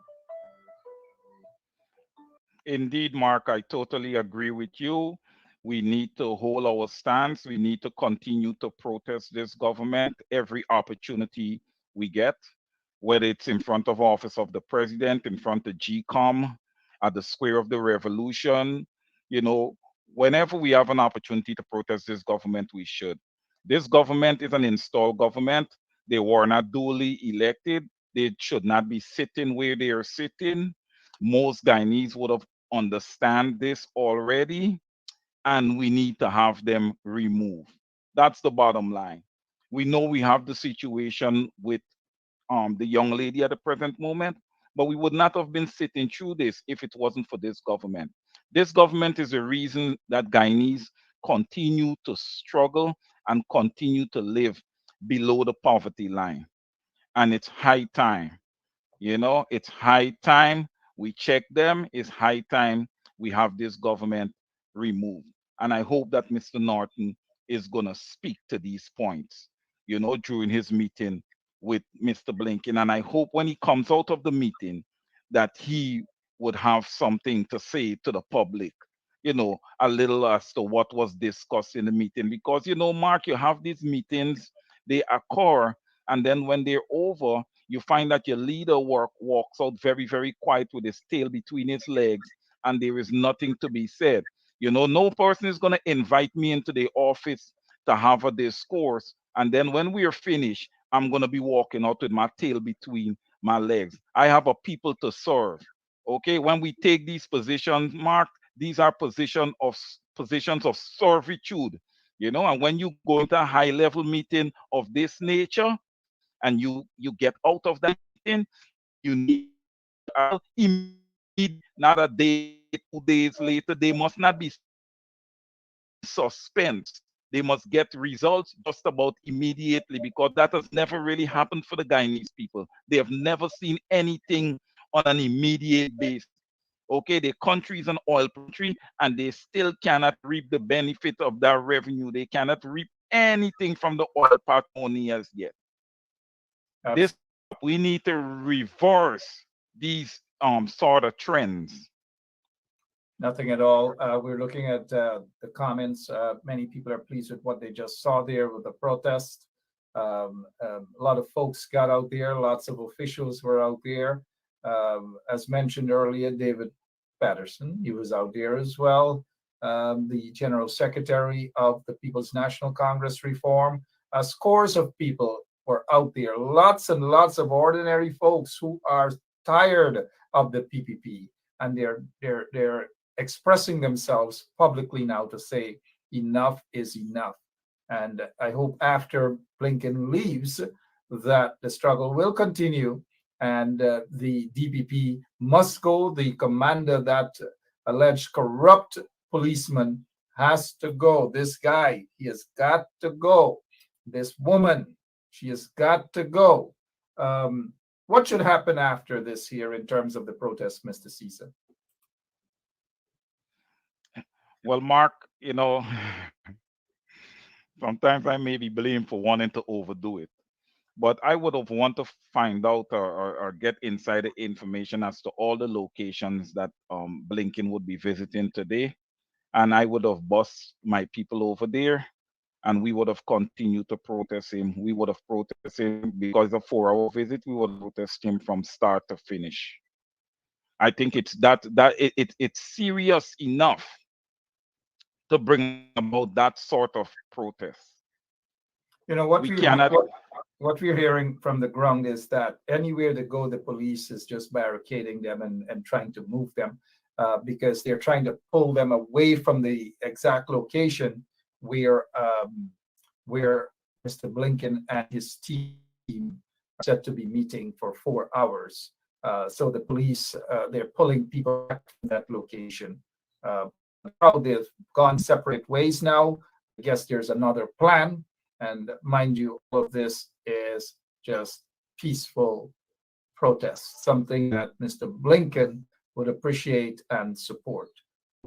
Indeed, Mark, I totally agree with you. We need to hold our stance. We need to continue to protest this government every opportunity we get, whether it's in front of office of the president, in front of GCOM, at the Square of the Revolution. You know, whenever we have an opportunity to protest this government, we should. This government is an installed government. They were not duly elected. They should not be sitting where they are sitting. Most Guyanese would have understand this already, and we need to have them removed. That's the bottom line. We know we have the situation with the young lady at the present moment, but we would not have been sitting through this if it wasn't for this government. This government is the reason that Guyanese continue to struggle and continue to live below the poverty line. And it's high time. You know, it's high time we check them. It's high time we have this government removed. And I hope that Mr. Norton is going to speak to these points, you know, during his meeting with Mr. Blinken. And I hope when he comes out of the meeting that he would have something to say to the public, you know, a little as to what was discussed in the meeting. Because, you know, Mark, you have these meetings, they occur, and then when they're over, you find that your leader walks out very, very quiet with his tail between his legs, and there is nothing to be said. You know, no person is going to invite me into the office to have a discourse, and then when we are finished, I'm going to be walking out with my tail between my legs. I have a people to serve. Okay, when we take these positions, Mark, these are positions of servitude. You know, and when you go into a high level meeting of this nature, and you get out of that meeting, you need immediate, not a day, 2 days later. They must not be suspense. They must get results just about immediately, because that has never really happened for the Guyanese people. They have never seen anything on an immediate basis. Okay, the country is an oil country, and they still cannot reap the benefit of that revenue. They cannot reap anything from the oil patrimony as yet. This, we need to reverse these sort of trends. Nothing at all. We're looking at the comments. Many people are pleased with what they just saw there with the protest. A lot of folks got out there. Lots of officials were out there. As mentioned earlier, David Patterson, he was out there as well. the General Secretary of the People's National Congress Reform. Scores of people were out there, lots and lots of ordinary folks who are tired of the PPP, and they're expressing themselves publicly now to say enough is enough. And I hope after Blinken leaves that the struggle will continue, and the DPP must go. The commander, that alleged corrupt policeman, has to go. This guy, he has got to go. This woman, she has got to go. What should happen after this here in terms of the protest, Mr. Caesar? Well, Mark, sometimes I may be blamed for wanting to overdo it, but I would have want to find out or get insider information as to all the locations that Blinken would be visiting today, and I would have bussed my people over there, and we would have continued to protest him. We would have protested him because a 4-hour visit. We would protest him from start to finish. I think it's it's serious enough to bring about that sort of protest. You know what We we cannot. what we're hearing from the ground is that anywhere they go, the police is just barricading them and trying to move them because they're trying to pull them away from the exact location where Mr. Blinken and his team are set to be meeting for 4 hours. So the police, they're pulling people back from that location. How they've gone separate ways now. I guess there's another plan. And mind you, all of this is just peaceful protest, something that Mr. Blinken would appreciate and support.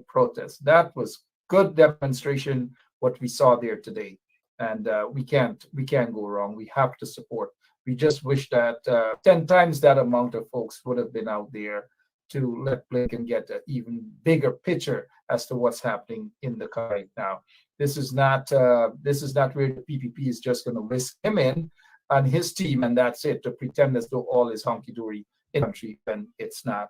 Protest. That was good demonstration, what we saw there today. And we can't go wrong. We have to support. We just wish that 10 times that amount of folks would have been out there to let Blinken get an even bigger picture as to what's happening in the country right now. This is not where the PPP is just going to whisk him in and his team, and that's it, to pretend as though all is hunky-dory in the country when it's not.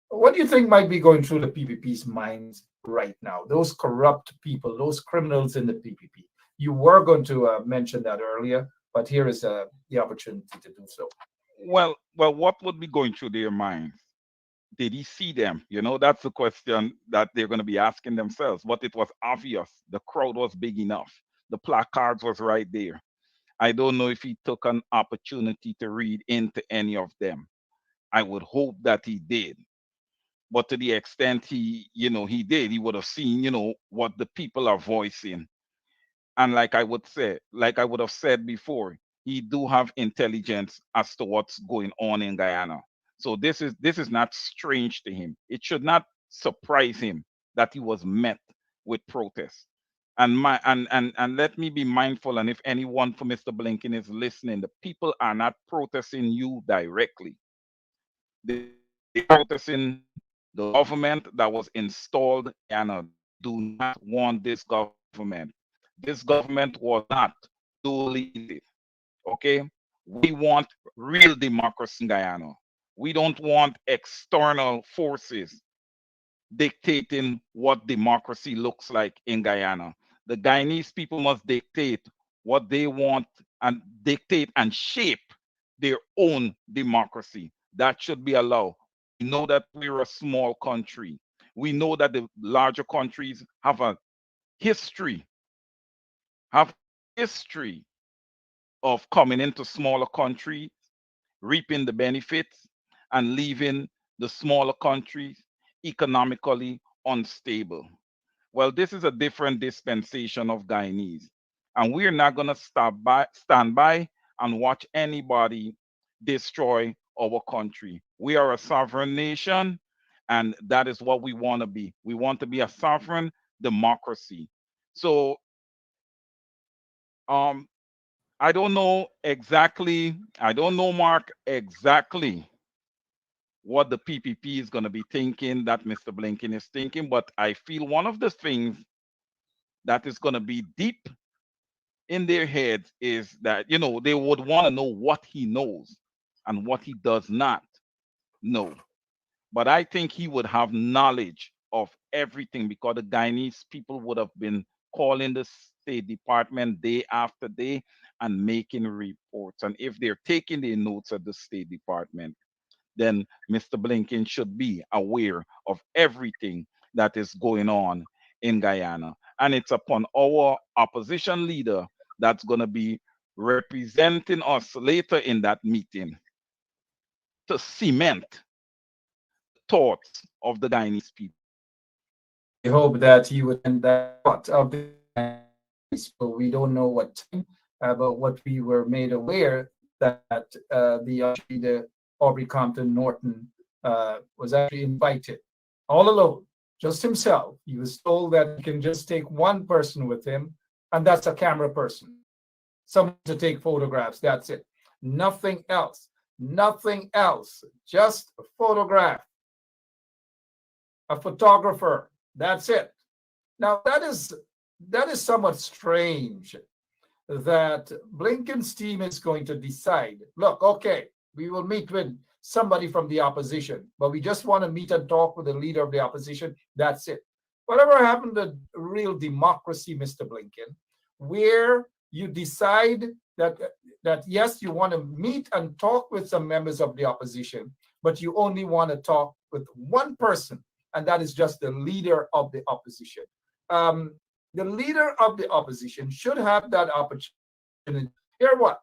What do you think might be going through the PPP's minds right now? Those corrupt people, those criminals in the PPP. You were going to mention that earlier, but here is the opportunity to do so. Well, what would be going through their minds? Did he see them? That's the question that they're going to be asking themselves. But it was obvious. The crowd was big enough. The placards was right there. I don't know if he took an opportunity to read into any of them. I would hope that he did. But to the extent he did, he would have seen, what the people are voicing. And like I would have said before, he do have intelligence as to what's going on in Guyana. So this is not strange to him. It should not surprise him that he was met with protests. And let me be mindful. And if anyone for Mr. Blinken is listening, the people are not protesting you directly. They're protesting the government that was installed in Guyana. Do not want this government. This government was not duly elected. Okay? We want real democracy in Guyana. We don't want external forces dictating what democracy looks like in Guyana. The Guyanese people must dictate what they want and dictate and shape their own democracy. That should be allowed. We know that we're a small country. We know that the larger countries have a history, have history of coming into smaller countries, reaping the benefits, and leaving the smaller countries economically unstable. Well, this is a different dispensation of Guyanese, and we're not going to stand by and watch anybody destroy our country. We are a sovereign nation, and that is what we want to be. We want to be a sovereign democracy. So, I don't know exactly, I don't know, Mark, exactly what the PPP is going to be thinking, that Mr. Blinken is thinking, but I feel one of the things that is going to be deep in their heads is that, they would want to know what he knows and what he does not know. But I think he would have knowledge of everything, because the Guyanese people would have been calling the State Department day after day and making reports. And if they're taking the notes at the State Department, then Mr. Blinken should be aware of everything that is going on in Guyana. And it's upon our opposition leader that's going to be representing us later in that meeting to cement thoughts of the Guyanese people. I hope that you would end that thought of the so we don't know what time, but what we were made aware that the Aubrey Compton Norton was actually invited all alone, just himself. He was told that he can just take one person with him, and that's a camera person, someone to take photographs. That's it. Nothing else. Nothing else. Just a photograph. A photographer. That's it. Now that is somewhat strange that Blinken's team is going to decide, look, okay, we will meet with somebody from the opposition, but we just want to meet and talk with the leader of the opposition. That's it. Whatever happened to real democracy, Mr. Blinken, where you decide that yes, you want to meet and talk with some members of the opposition, but you only want to talk with one person, and that is just the leader of the opposition. The leader of the opposition should have that opportunity. Hear what?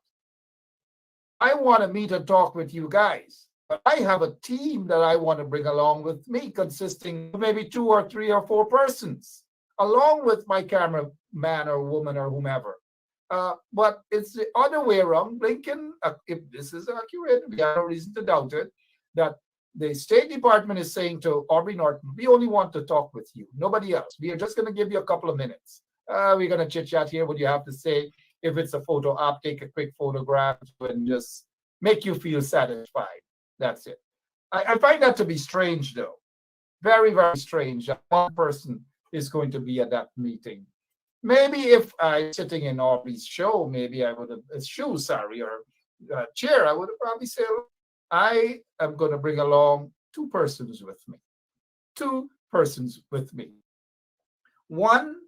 I want to meet and talk with you guys, but I have a team that I want to bring along with me, consisting of maybe 2 or 3 or 4 persons, along with my cameraman or woman or whomever. But it's the other way around. Blinken, if this is accurate, we have no reason to doubt it, that the State Department is saying to Aubrey Norton, we only want to talk with you, nobody else. We are just going to give you a couple of minutes. We're going to chit chat here, what you have to say. If it's a photo op, take a quick photograph and just make you feel satisfied. That's it. I find that to be strange, though. Very, very strange that one person is going to be at that meeting. Maybe if I'm sitting in Aubrey's show, maybe I would have, chair, I would have probably said, I am going to bring along 2 persons with me. 2 persons with me. One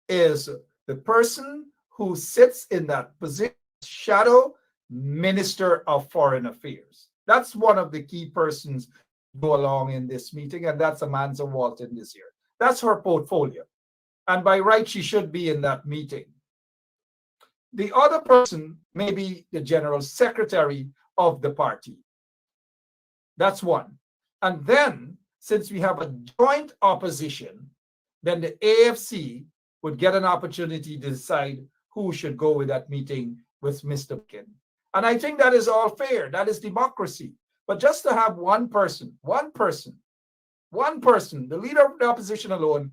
is the person who sits in that position, shadow Minister of Foreign Affairs. That's one of the key persons who go along in this meeting, and that's Amanda Walton this year. That's her portfolio. And by right, she should be in that meeting. The other person may be the General Secretary of the party. That's one. And then, since we have a joint opposition, then the AFC would get an opportunity to decide who should go with that meeting with Mr. Blinken. And I think that is all fair. That is democracy. But just to have one person, the leader of the opposition alone,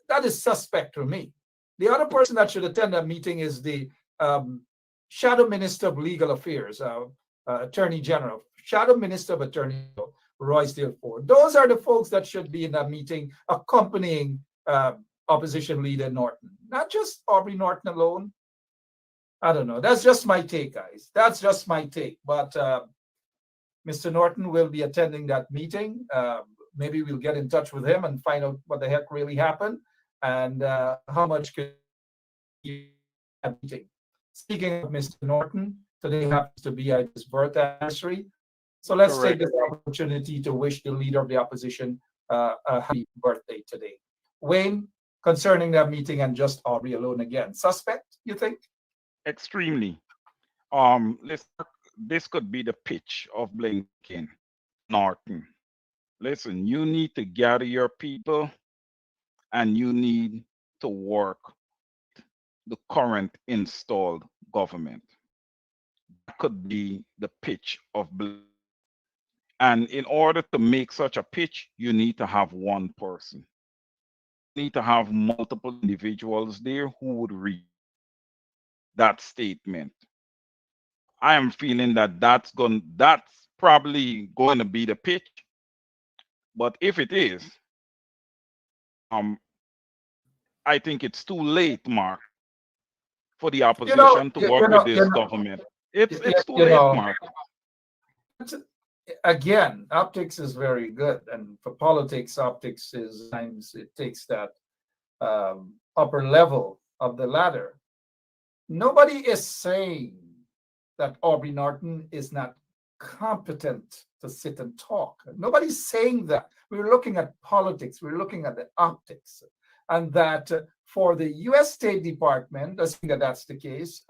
that is suspect to me. The other person that should attend that meeting is the Shadow Minister of Legal Affairs, Attorney General, Shadow Minister of Attorney General, Roysdale Ford. Those are the folks that should be in that meeting accompanying opposition leader Norton, not just Aubrey Norton alone. I don't know. That's just my take, guys. That's just my take. But Mr. Norton will be attending that meeting. Maybe we'll get in touch with him and find out what the heck really happened and how much could he have meeting. Speaking of Mr. Norton, today happens to be his birthday anniversary. So let's take this opportunity to wish the leader of the opposition a happy birthday today. Wayne, concerning that meeting and just Aubrey alone again, suspect, you think? Extremely. This could be the pitch of Blinken, Norton. Listen, you need to gather your people and you need to work the current installed government. That could be the pitch of Blinken. And in order to make such a pitch, you need to have one person. You need to have multiple individuals there who would read that statement. I am feeling that that's probably going to be the pitch. But if it is, I think it's too late, Mark, for the opposition to work with this government. It's too late, Mark. again, optics is very good, and for politics, optics is times it takes that upper level of the ladder. Nobody is saying that Aubrey Norton is not competent to sit and talk. Nobody's saying that. We're looking at politics, we're looking at the optics, and that for the US State Department, assuming that that's the case,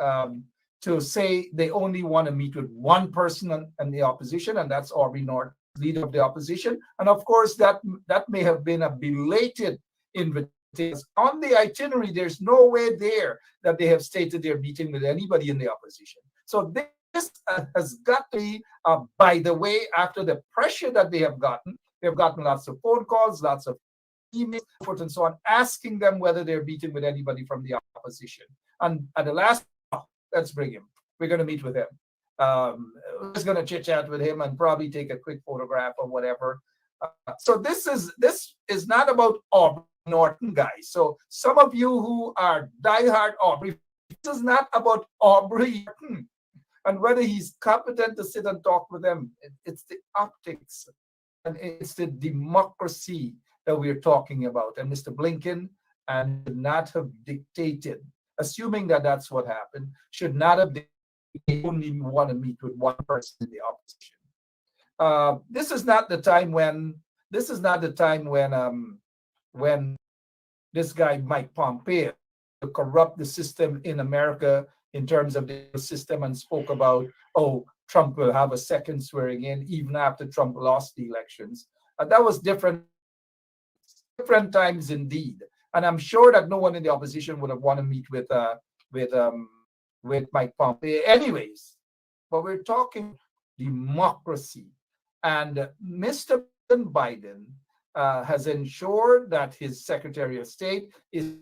to say they only want to meet with one person in the opposition, and that's Aubrey Norton, leader of the opposition. And of course, that may have been a belated invitation. On the itinerary, there's no way there that they have stated they're meeting with anybody in the opposition. So this has got to be, by the way, after the pressure that they've gotten lots of phone calls, lots of emails, and so on, asking them whether they're meeting with anybody from the opposition. And at the last, let's bring him. We're going to meet with him. We're just going to chit chat with him and probably take a quick photograph or whatever. So this is not about Aubrey Norton, guys. So some of you who are diehard Aubrey, this is not about Aubrey Norton and whether he's competent to sit and talk with them. It's the optics and it's the democracy that we're talking about. And Mr. Blinken and should not have dictated, assuming that that's what happened, should not have dictated only want to meet with one person in the opposition. This is not the time when this guy Mike Pompeo to corrupt the system in America in terms of the system and spoke about, oh, Trump will have a second swearing in even after Trump lost the elections. That was different times indeed, and I'm sure that no one in the opposition would have wanted to meet with Mike Pompeo anyways. But we're talking democracy, and Mr. Biden has ensured that his Secretary of State is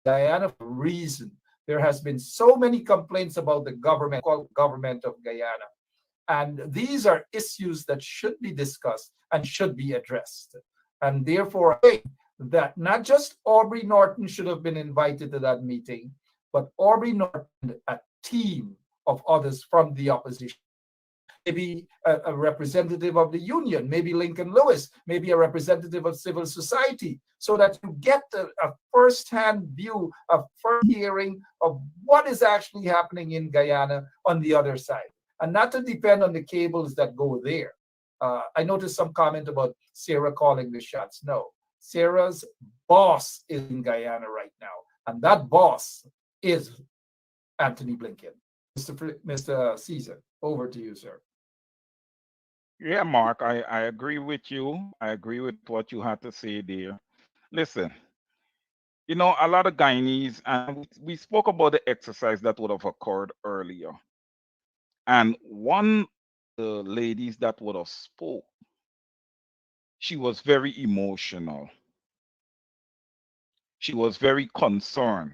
Guyana for a reason. There has been so many complaints about the government of Guyana, and these are issues that should be discussed and should be addressed. And therefore, I think that not just Aubrey Norton should have been invited to that meeting, but Aubrey Norton, a team of others from the opposition. Maybe a representative of the union, maybe Lincoln Lewis, maybe a representative of civil society, so that you get a first-hand view, a first hearing of what is actually happening in Guyana on the other side, and not to depend on the cables that go there. I noticed some comment about Sarah calling the shots. No, Sarah's boss is in Guyana right now, and that boss is Anthony Blinken. Mr. Caesar, over to you, sir. Yeah, Mark, I agree with you. I agree with what you had to say there. Listen, you know, a lot of Guyanese, and we spoke about the exercise that would have occurred earlier. And one of the ladies that would have spoke, she was very emotional. She was very concerned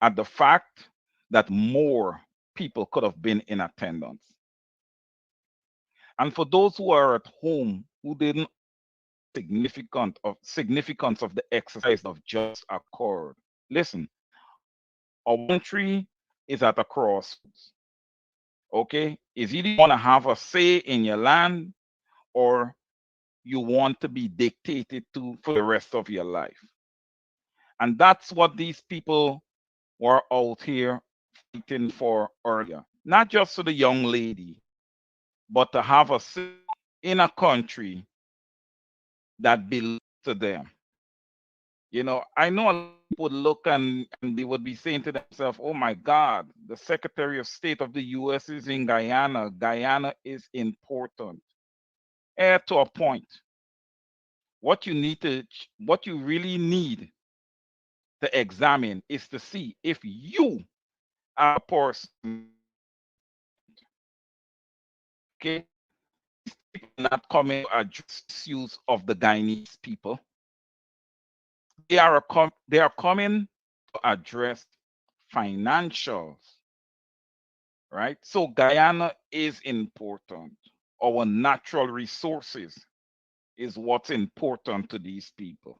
at the fact that more people could have been in attendance. And for those who are at home who didn't significance of the exercise of just occurred, listen, our country is at a crossroads. Okay, is either you want to have a say in your land or you want to be dictated to for the rest of your life. And that's what these people were out here fighting for earlier. Not just for the young lady, but to have a say in a country that belongs to them. You know, I know a lot of people would look and they would be saying to themselves, oh my God, the Secretary of State of the US is in Guyana. Guyana is important. To a point. What you really need to examine is to see if you are a person, okay, not coming to address issues of the Guyanese people. They are coming to address financials, right? So Guyana is important. Our natural resources is what's important to these people.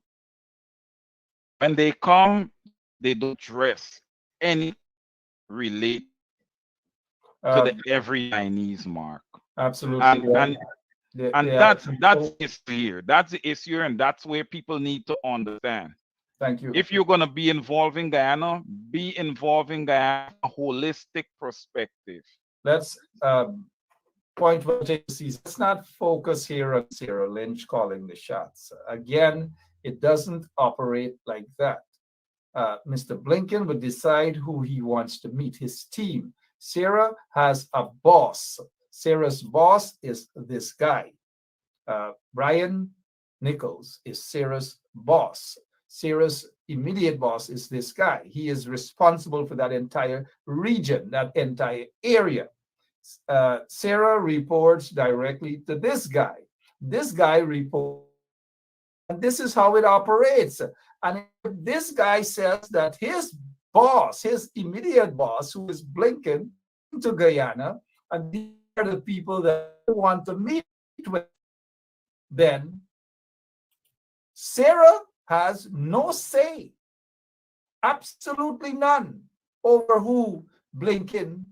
When they come, they don't address any relate to the every Guyanese, Mark. Absolutely. And And They are that's the issue here. That's the issue, and that's where people need to understand. thank you. If you're gonna be involving Guyana, be involving Guyana from a holistic perspective. Let's point well taken, Caesar. Let's not focus here on Sarah Lynch calling the shots. Again, it doesn't operate like that. Mr. Blinken would decide who he wants to meet, his team. Sarah has a boss. Sarah's boss is this guy. Brian Nichols is Sarah's boss. Sarah's immediate boss is this guy. He is responsible for that entire region, that entire area. Sarah reports directly to this guy. This guy reports, and this is how it operates. And if this guy says that his boss, his immediate boss, who is Blinken, to Guyana, and these are the people that I want to meet with, then Sarah has no say, absolutely none, over who Blinken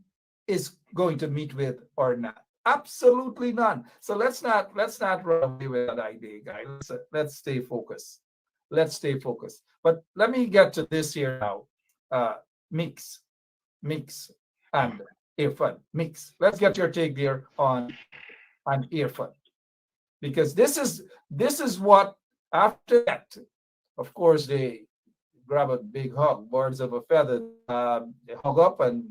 is going to meet with or not. Absolutely none. So let's not run away with that idea, guys. Let's stay focused. Let's stay focused. But let me get to this here now. Mix, and Irfan. Mix. Let's get your take there on Irfan, because this is what after that. Of course, they grab a big hug, birds of a feather. They hug up and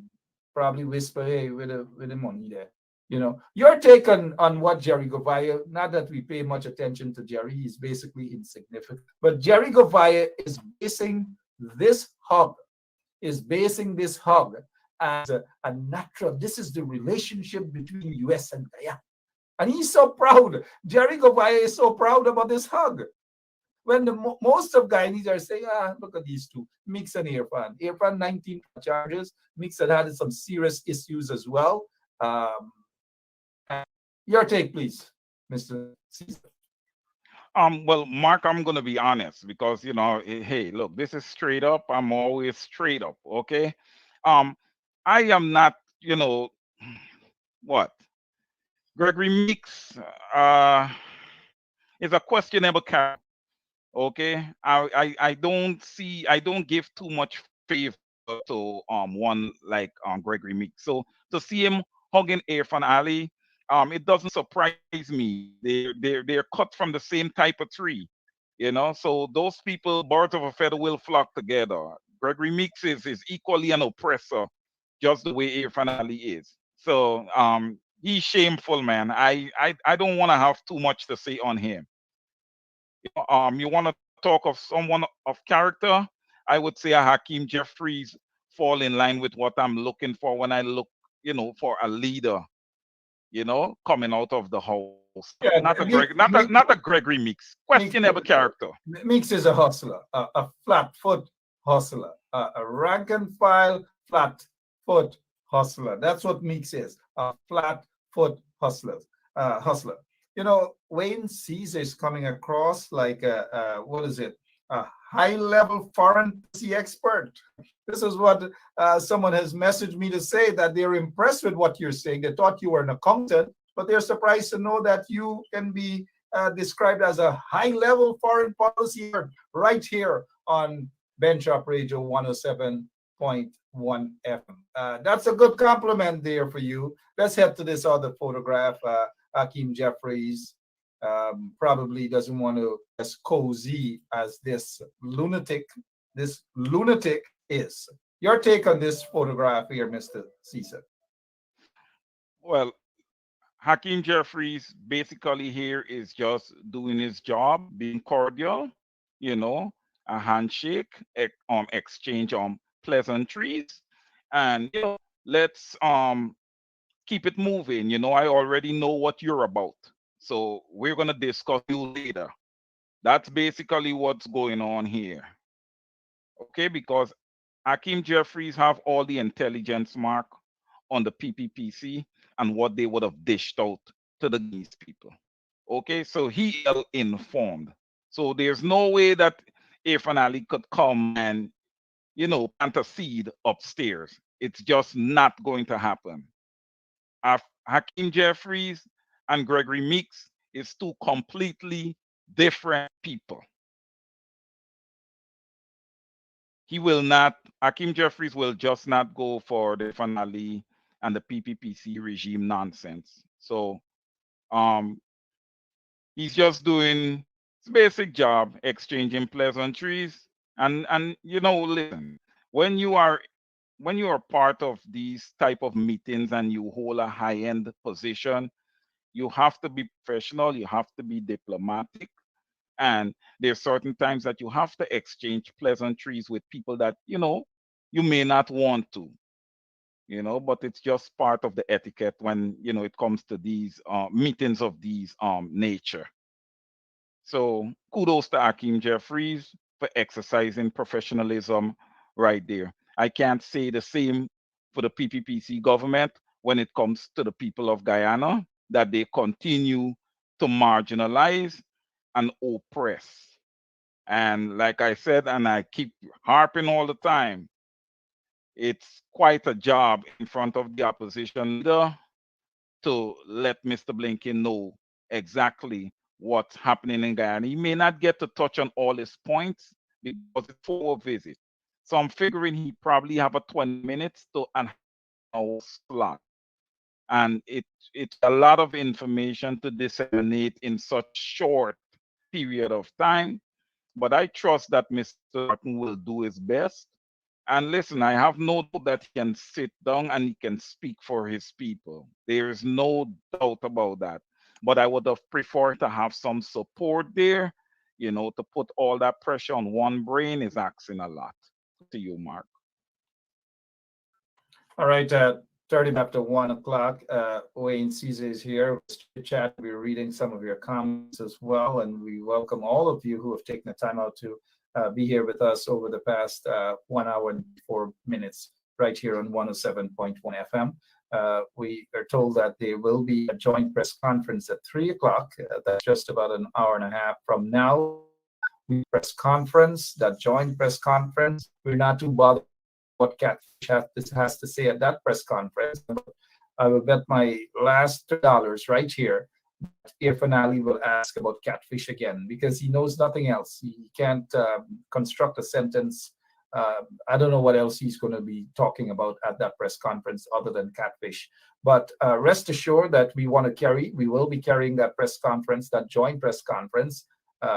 probably whisper, "Hey, with the money there." You know, your take on what Jerry Govaya, not that we pay much attention to Jerry, he's basically insignificant. But Jerry Govaya is basing this hug as a natural, this is the relationship between US and Guyana. And he's so proud. Jerry Govaya is so proud about this hug. When most of Guyanese are saying, look at these two, Mix and Irfan. Irfan, 19 charges. Mix had some serious issues as well. Your take, please, Mr. Caesar. Well, Mark, I'm gonna be honest because hey, look, this is straight up. I'm always straight up, okay? I am not, what? Gregory Meeks is a questionable character. Okay, I don't give too much favor to one like Gregory Meeks. So to see him hugging Irfan Ali, it doesn't surprise me. They're cut from the same type of tree, So those people, birds of a feather, will flock together. Gregory Meeks is equally an oppressor, just the way Irfan Ali is. So he's shameful, man. I don't want to have too much to say on him. You want to talk of someone of character? I would say a Hakeem Jeffries fall in line with what I'm looking for when I look, for a leader, coming out of the house. Yeah, not a Gregory Meeks. Questionable character. Mix is a hustler, a flat foot hustler, a rank and file flat foot hustler. That's what Mix is, a flat foot hustler. Wayne Caesar is coming across like a high-level foreign policy expert. This is what someone has messaged me to say, that they're impressed with what you're saying. They thought you were an accountant, but they're surprised to know that you can be described as a high-level foreign policy right here on Bench Up Radio 107.1 FM. That's a good compliment there for you. Let's head to this other photograph. Hakeem Jeffries probably doesn't want to as cozy as this lunatic is. Your take on this photograph here, Mr. Caesar? Well, Hakeem Jeffries basically here is just doing his job, being cordial, a handshake, exchange pleasantries, and let's keep it moving. I already know what you're about, so we're gonna discuss you later. That's basically what's going on here. Okay, because Hakeem Jeffries have all the intelligence mark on the PPPC and what they would have dished out to the Guineas people. Okay, so he is informed. So there's no way that Irfan Ali could come and, plant a seed upstairs. It's just not going to happen. Hakeem Jeffries and Gregory Meeks is two completely different people. He will not, Hakeem Jeffries will just not go for the finale and the PPPC regime nonsense. So he's just doing his basic job, exchanging pleasantries. And listen, when you are part of these type of meetings and you hold a high-end position, you have to be professional, you have to be diplomatic, and there's certain times that you have to exchange pleasantries with people that you may not want to, but it's just part of the etiquette when it comes to these meetings of these nature. So kudos to Akeem Jeffries for exercising professionalism right there. I can't say the same for the PPPC government when it comes to the people of Guyana, that they continue to marginalize and oppress. And like I said, and I keep harping all the time, it's quite a job in front of the opposition leader to let Mr. Blinken know exactly what's happening in Guyana. He may not get to touch on all his points because it's for a visit. So I'm figuring he probably have a 20 minutes to an hour slot. And it's a lot of information to disseminate in such short period of time. But I trust that Mr. Martin will do his best. And listen, I have no doubt that he can sit down and he can speak for his people. There is no doubt about that. But I would have preferred to have some support there. To put all that pressure on one brain is asking a lot. To you, Mark. All right, 30 after 1 o'clock. Wayne Caesar is here. Chat. We're reading some of your comments as well, and we welcome all of you who have taken the time out to be here with us over the past 1 hour and 4 minutes, right here on 107.1 FM. We are told that there will be a joint press conference at 3 o'clock. That's just about an hour and a half from now. Press conference, that joint press conference. We're not too bothered what Catfish has to say at that press conference. I will bet my last $2 right here Irfan Ali will ask about Catfish again, because he knows nothing else. He can't construct a sentence. I don't know what else he's going to be talking about at that press conference other than Catfish. But rest assured that we will be carrying that press conference, that joint press conference,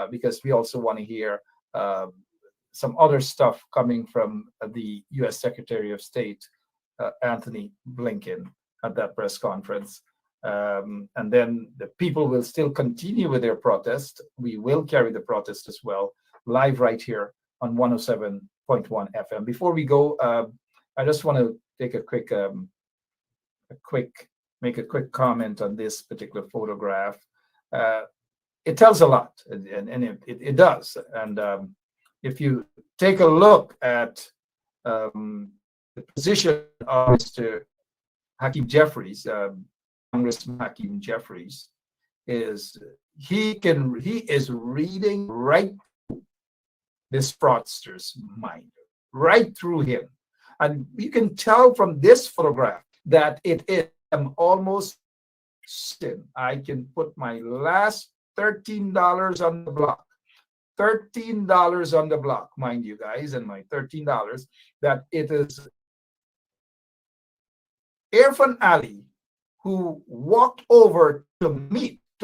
because we also want to hear some other stuff coming from the U.S. Secretary of State, Anthony Blinken, at that press conference. And then the people will still continue with their protest. We will carry the protest as well, live right here on 107.1 FM. Before we go, I just want to take make a quick comment on this particular photograph. It tells a lot, and it does. And if you take a look at the position of Mr. Hakeem Jeffries, Congressman Hakeem Jeffries, he is reading right through this fraudster's mind, right through him. And you can tell from this photograph that it is almost certain. I can put my last $13 on the block. $13 on the block, mind you guys, and my $13, that it is Irfan Ali who walked over to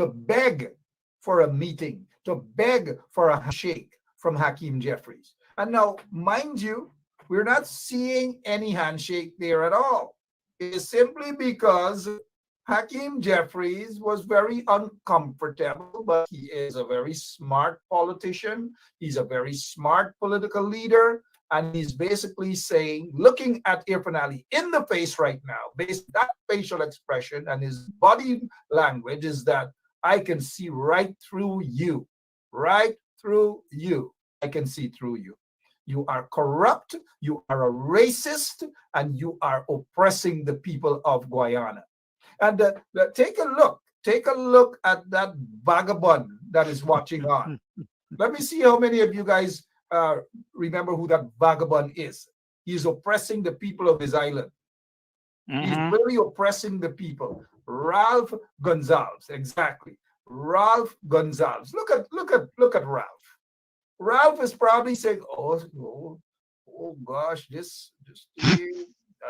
beg for a meeting, to beg for a handshake from Hakeem Jeffries. And now, mind you, we're not seeing any handshake there at all. It is simply because Hakeem Jeffries was very uncomfortable, but he is a very smart politician. He's a very smart political leader. And he's basically saying, looking at Irfan Ali in the face right now, based on that facial expression and his body language, is that I can see right through you. Right through you. I can see through you. You are corrupt, you are a racist, and you are oppressing the people of Guyana. And take a look at that vagabond that is watching on. Let me see how many of you guys remember who that vagabond is. He's oppressing the people of his island. He's really oppressing the people. Ralph Gonzalez, exactly. Ralph Gonzalez. Look at Ralph. Ralph is probably saying, oh gosh, this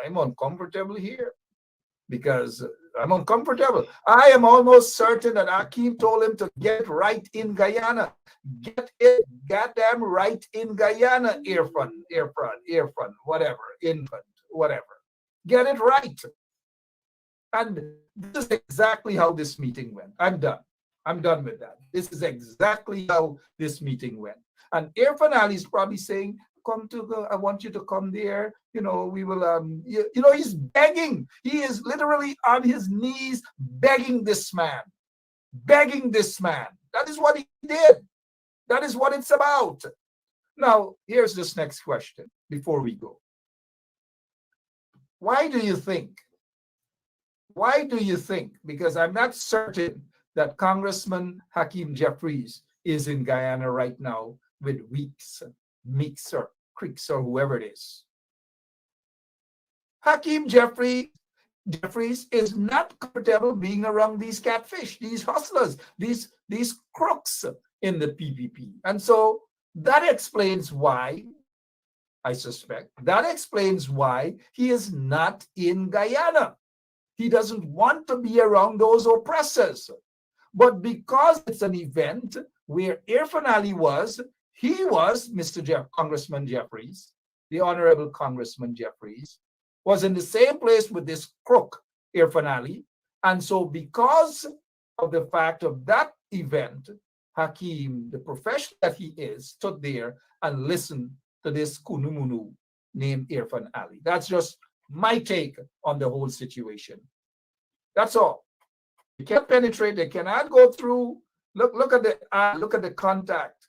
I'm uncomfortable here because I'm uncomfortable. I am almost certain that Akeem told him to get right in Guyana. Get it goddamn right in Guyana, Irfan, whatever, infant, whatever. Get it right. And this is exactly how this meeting went. I'm done. I'm done with that. This is exactly how this meeting went. And Irfan Ali is probably saying, I want you to come there. We will, he's begging. He is literally on his knees begging this man. Begging this man. That is what he did. That is what it's about. Now, here's this next question before we go. Why do you think? Why do you think? Because I'm not certain that Congressman Hakeem Jeffries is in Guyana right now with Meeks or Creeks or whoever it is. Hakeem Jeffries is not comfortable being around these catfish, these hustlers, these crooks in the PPP. And so that explains why, I suspect, that explains why he is not in Guyana. He doesn't want to be around those oppressors. But because it's an event where Irfan Ali was, he was, Congressman Jeffries, the Honorable Congressman Jeffries, was in the same place with this crook, Irfan Ali. And so because of the fact of that event, Hakeem, the professional that he is, stood there and listened to this kunumunu named Irfan Ali. That's just my take on the whole situation. That's all. They can't penetrate. They cannot go through. Look at the contact.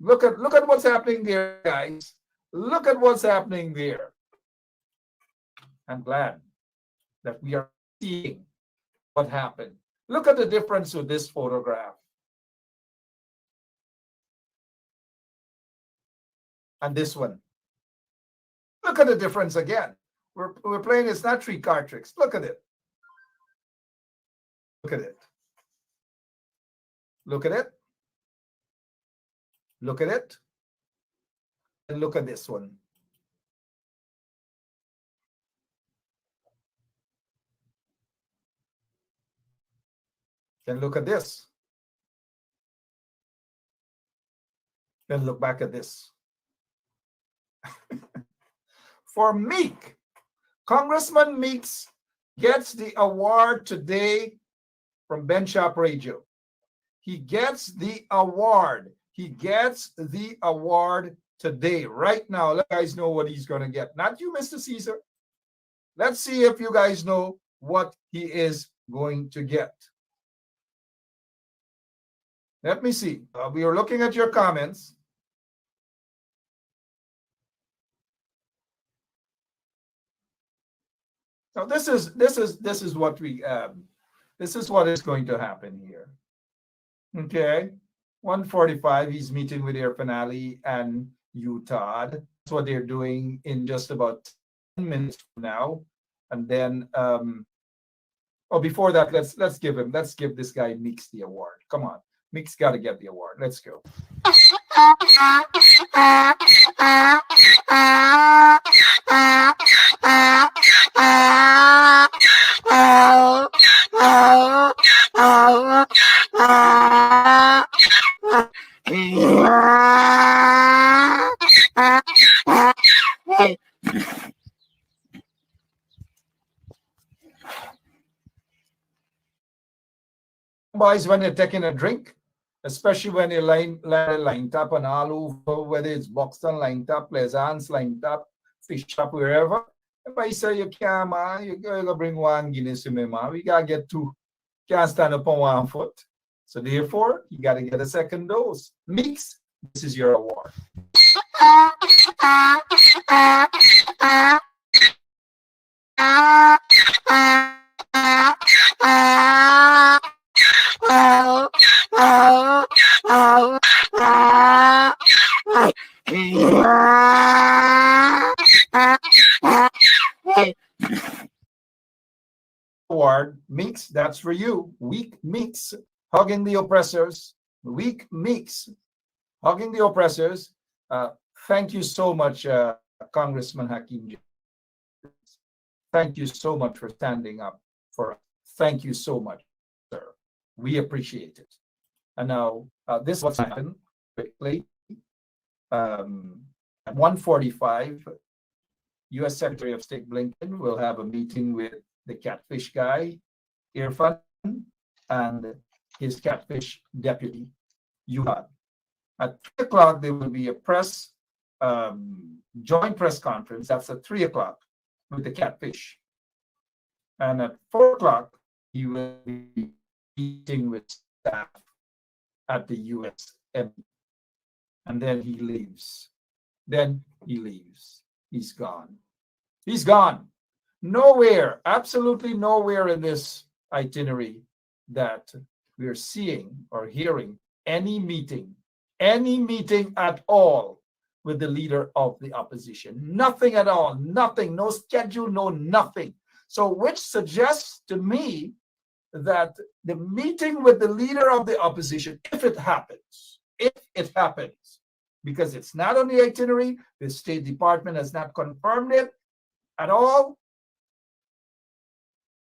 Look at what's happening there, guys. Look at what's happening there. I'm glad that we are seeing what happened. Look at the difference with this photograph and this one. Look at the difference again. We're playing, it's not 3 card tricks. Look at it. Look at it. Look at it. Look at it. And look at this one. Then look at this. Then look back at this. For Meek, Congressman Meeks gets the award today from Benchop Radio. He gets the award. He gets the award today, right now. Let you guys know what he's going to get. Not you, Mr. Caesar. Let's see if you guys know what he is going to get. Let me see. We are looking at your comments. Now this is what we this is what is going to happen here. Okay, 1:45. He's meeting with Irfan Ali and Utah. That's what they're doing in just about 10 minutes from now. And then, before that, let's give this guy Meeks the award. Come on, Meeks got to get the award. Let's go. Boys, when you're taking a drink, especially when you're lined up on all over, whether it's Buxton lined up, Pleasance lined up, Fish Shop, wherever. If I say you can't, man, you gotta bring one Guinness to me, man. We gotta get 2. Can't stand up on 1 foot. So therefore, you gotta get a second dose. Meeks, this is your award. Award, Meeks, that's for you. Weak Meeks, hugging the oppressors, weak meeks, hugging the oppressors. Thank you so much, Congressman Hakeem. Thank you so much for standing up for us. Thank you so much, sir. We appreciate it. And now, this is what's happened quickly. At 1:45, U.S. Secretary of State Blinken will have a meeting with the catfish guy, Irfan, and his catfish deputy, Yuhan. At 3 o'clock, there will be a joint press conference. That's at 3 o'clock with the catfish. And at 4 o'clock, he will be meeting with staff at the U.S. Embassy. And then he leaves. He's gone. He's gone. Nowhere, absolutely nowhere in this itinerary that we're seeing or hearing any meeting at all with the leader of the opposition. Nothing at all. Nothing. No schedule, no nothing. So which suggests to me that the meeting with the leader of the opposition, if it happens, because it's not on the itinerary, the State Department has not confirmed it at all.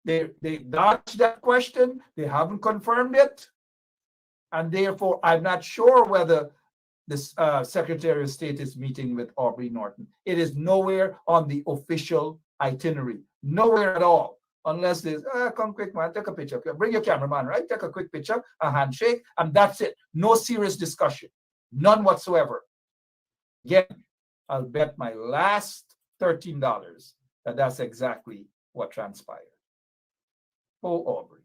They dodged that question. They haven't confirmed it. And therefore, I'm not sure whether this Secretary of State is meeting with Aubrey Norton. It is nowhere on the official itinerary. Nowhere at all. Unless there's, come quick, man, take a picture. Bring your cameraman, right? Take a quick picture, a handshake, and that's it. No serious discussion. None whatsoever. Again, I'll bet my last $13 that that's exactly what transpired. Oh, Aubrey.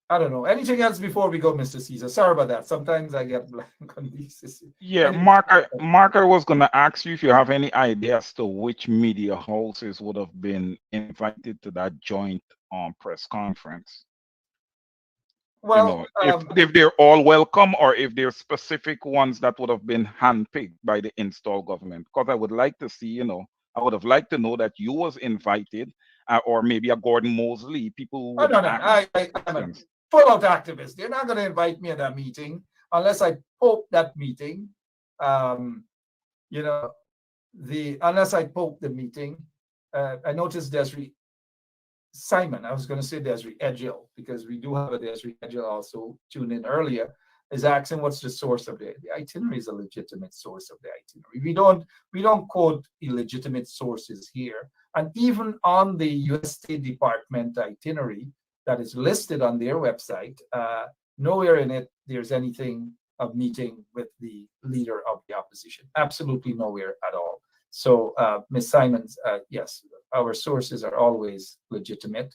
I don't know. Anything else before we go, Mr. Caesar? Sorry about that. Sometimes I get blank on these. Yeah, Mark, I was going to ask you if you have any idea as to which media houses would have been invited to that joint press conference. Well, if they're all welcome, or if there are specific ones that would have been handpicked by the installed government. Because I would like to see, I would have liked to know that you was invited, or maybe a Gordon Mosley. People would I'm a full-out activist. They're not going to invite me at that meeting unless I poke that meeting. Unless I poke the meeting. I noticed Desiree Simon, I was going to say Desiree Edgell, because we do have a Desiree Edgell also tuned in earlier, is asking what's the source of the itinerary. Is a legitimate source of the itinerary. We don't quote illegitimate sources here. And even on the U.S. State Department itinerary that is listed on their website, nowhere in it there's anything of meeting with the leader of the opposition. Absolutely nowhere at all. So, Ms. Simons, yes, our sources are always legitimate,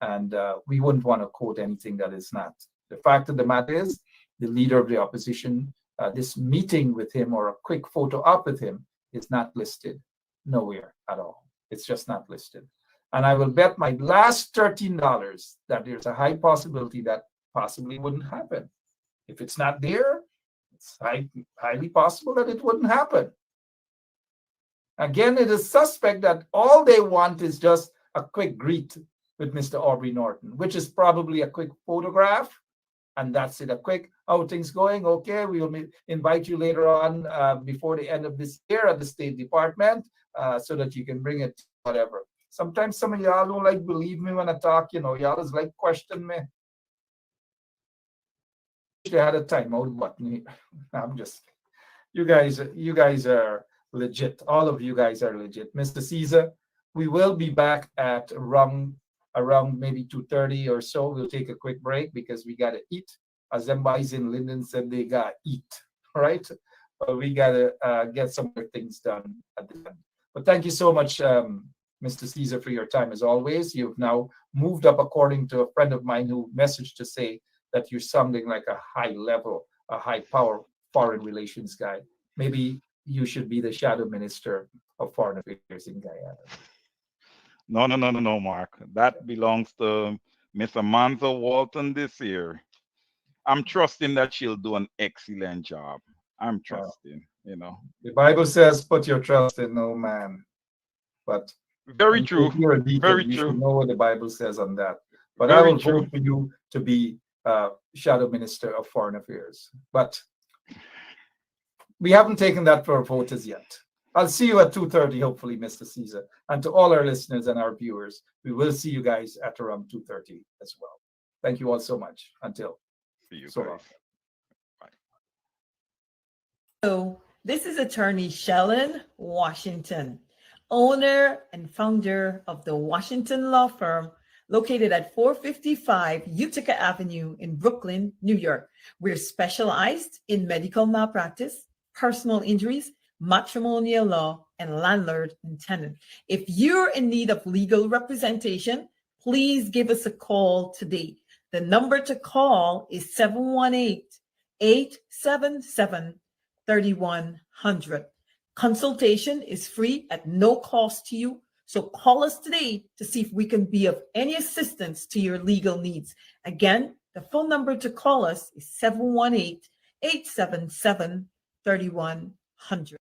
and we wouldn't want to quote anything that is not. The fact of the matter is, the leader of the opposition, this meeting with him or a quick photo op with him is not listed nowhere at all. It's just not listed. And I will bet my last $13 that there's a high possibility that possibly wouldn't happen. If it's not there, it's highly possible that it wouldn't happen. Again, it is suspect that all they want is just a quick greet with Mr. Aubrey Norton, which is probably a quick photograph, and that's it. A quick, how things going? Okay, we will invite you later on before the end of this year at the State Department so that you can bring it, whatever. Sometimes some of y'all don't like believe me when I talk, y'all is like question me. They had a timeout button. I'm just, you guys are legit. All of you guys are legit. Mr. Caesar, we will be back at around maybe 2:30 or so. We'll take a quick break because we got to eat. As them boys in Linden said, they got to eat, right? We got to get some other things done at the end. But thank you so much, Mr. Caesar, for your time as always. You've now moved up, according to a friend of mine who messaged to say that you're sounding like a high level, a high power foreign relations guy. Maybe you should be the shadow minister of foreign affairs in Guyana. No, Mark. That belongs to Miss Amanda Walton this year. I'm trusting that she'll do an excellent job. I'm trusting, The Bible says, put your trust in no man, but Very And true. if you're a deacon, Very you true. should know what the Bible says on that. But I Very will true. vote for you to be Shadow Minister of Foreign Affairs. But we haven't taken that for a vote as yet. I'll see you at 2:30, hopefully, Mr. Caesar. And to all our listeners and our viewers, we will see you guys at around 2:30 as well. Thank you all so much. Until See you so guys. long. Bye. So this is attorney Shellen Washington, owner and founder of the Washington Law Firm, located at 455 Utica Avenue in Brooklyn, New York. We're specialized in medical malpractice, personal injuries, matrimonial law, and landlord and tenant. If you're in need of legal representation, please give us a call today. The number to call is 718-877-3100. Consultation is free at no cost to you. So call us today to see if we can be of any assistance to your legal needs. Again, the phone number to call us is 718-877-3100.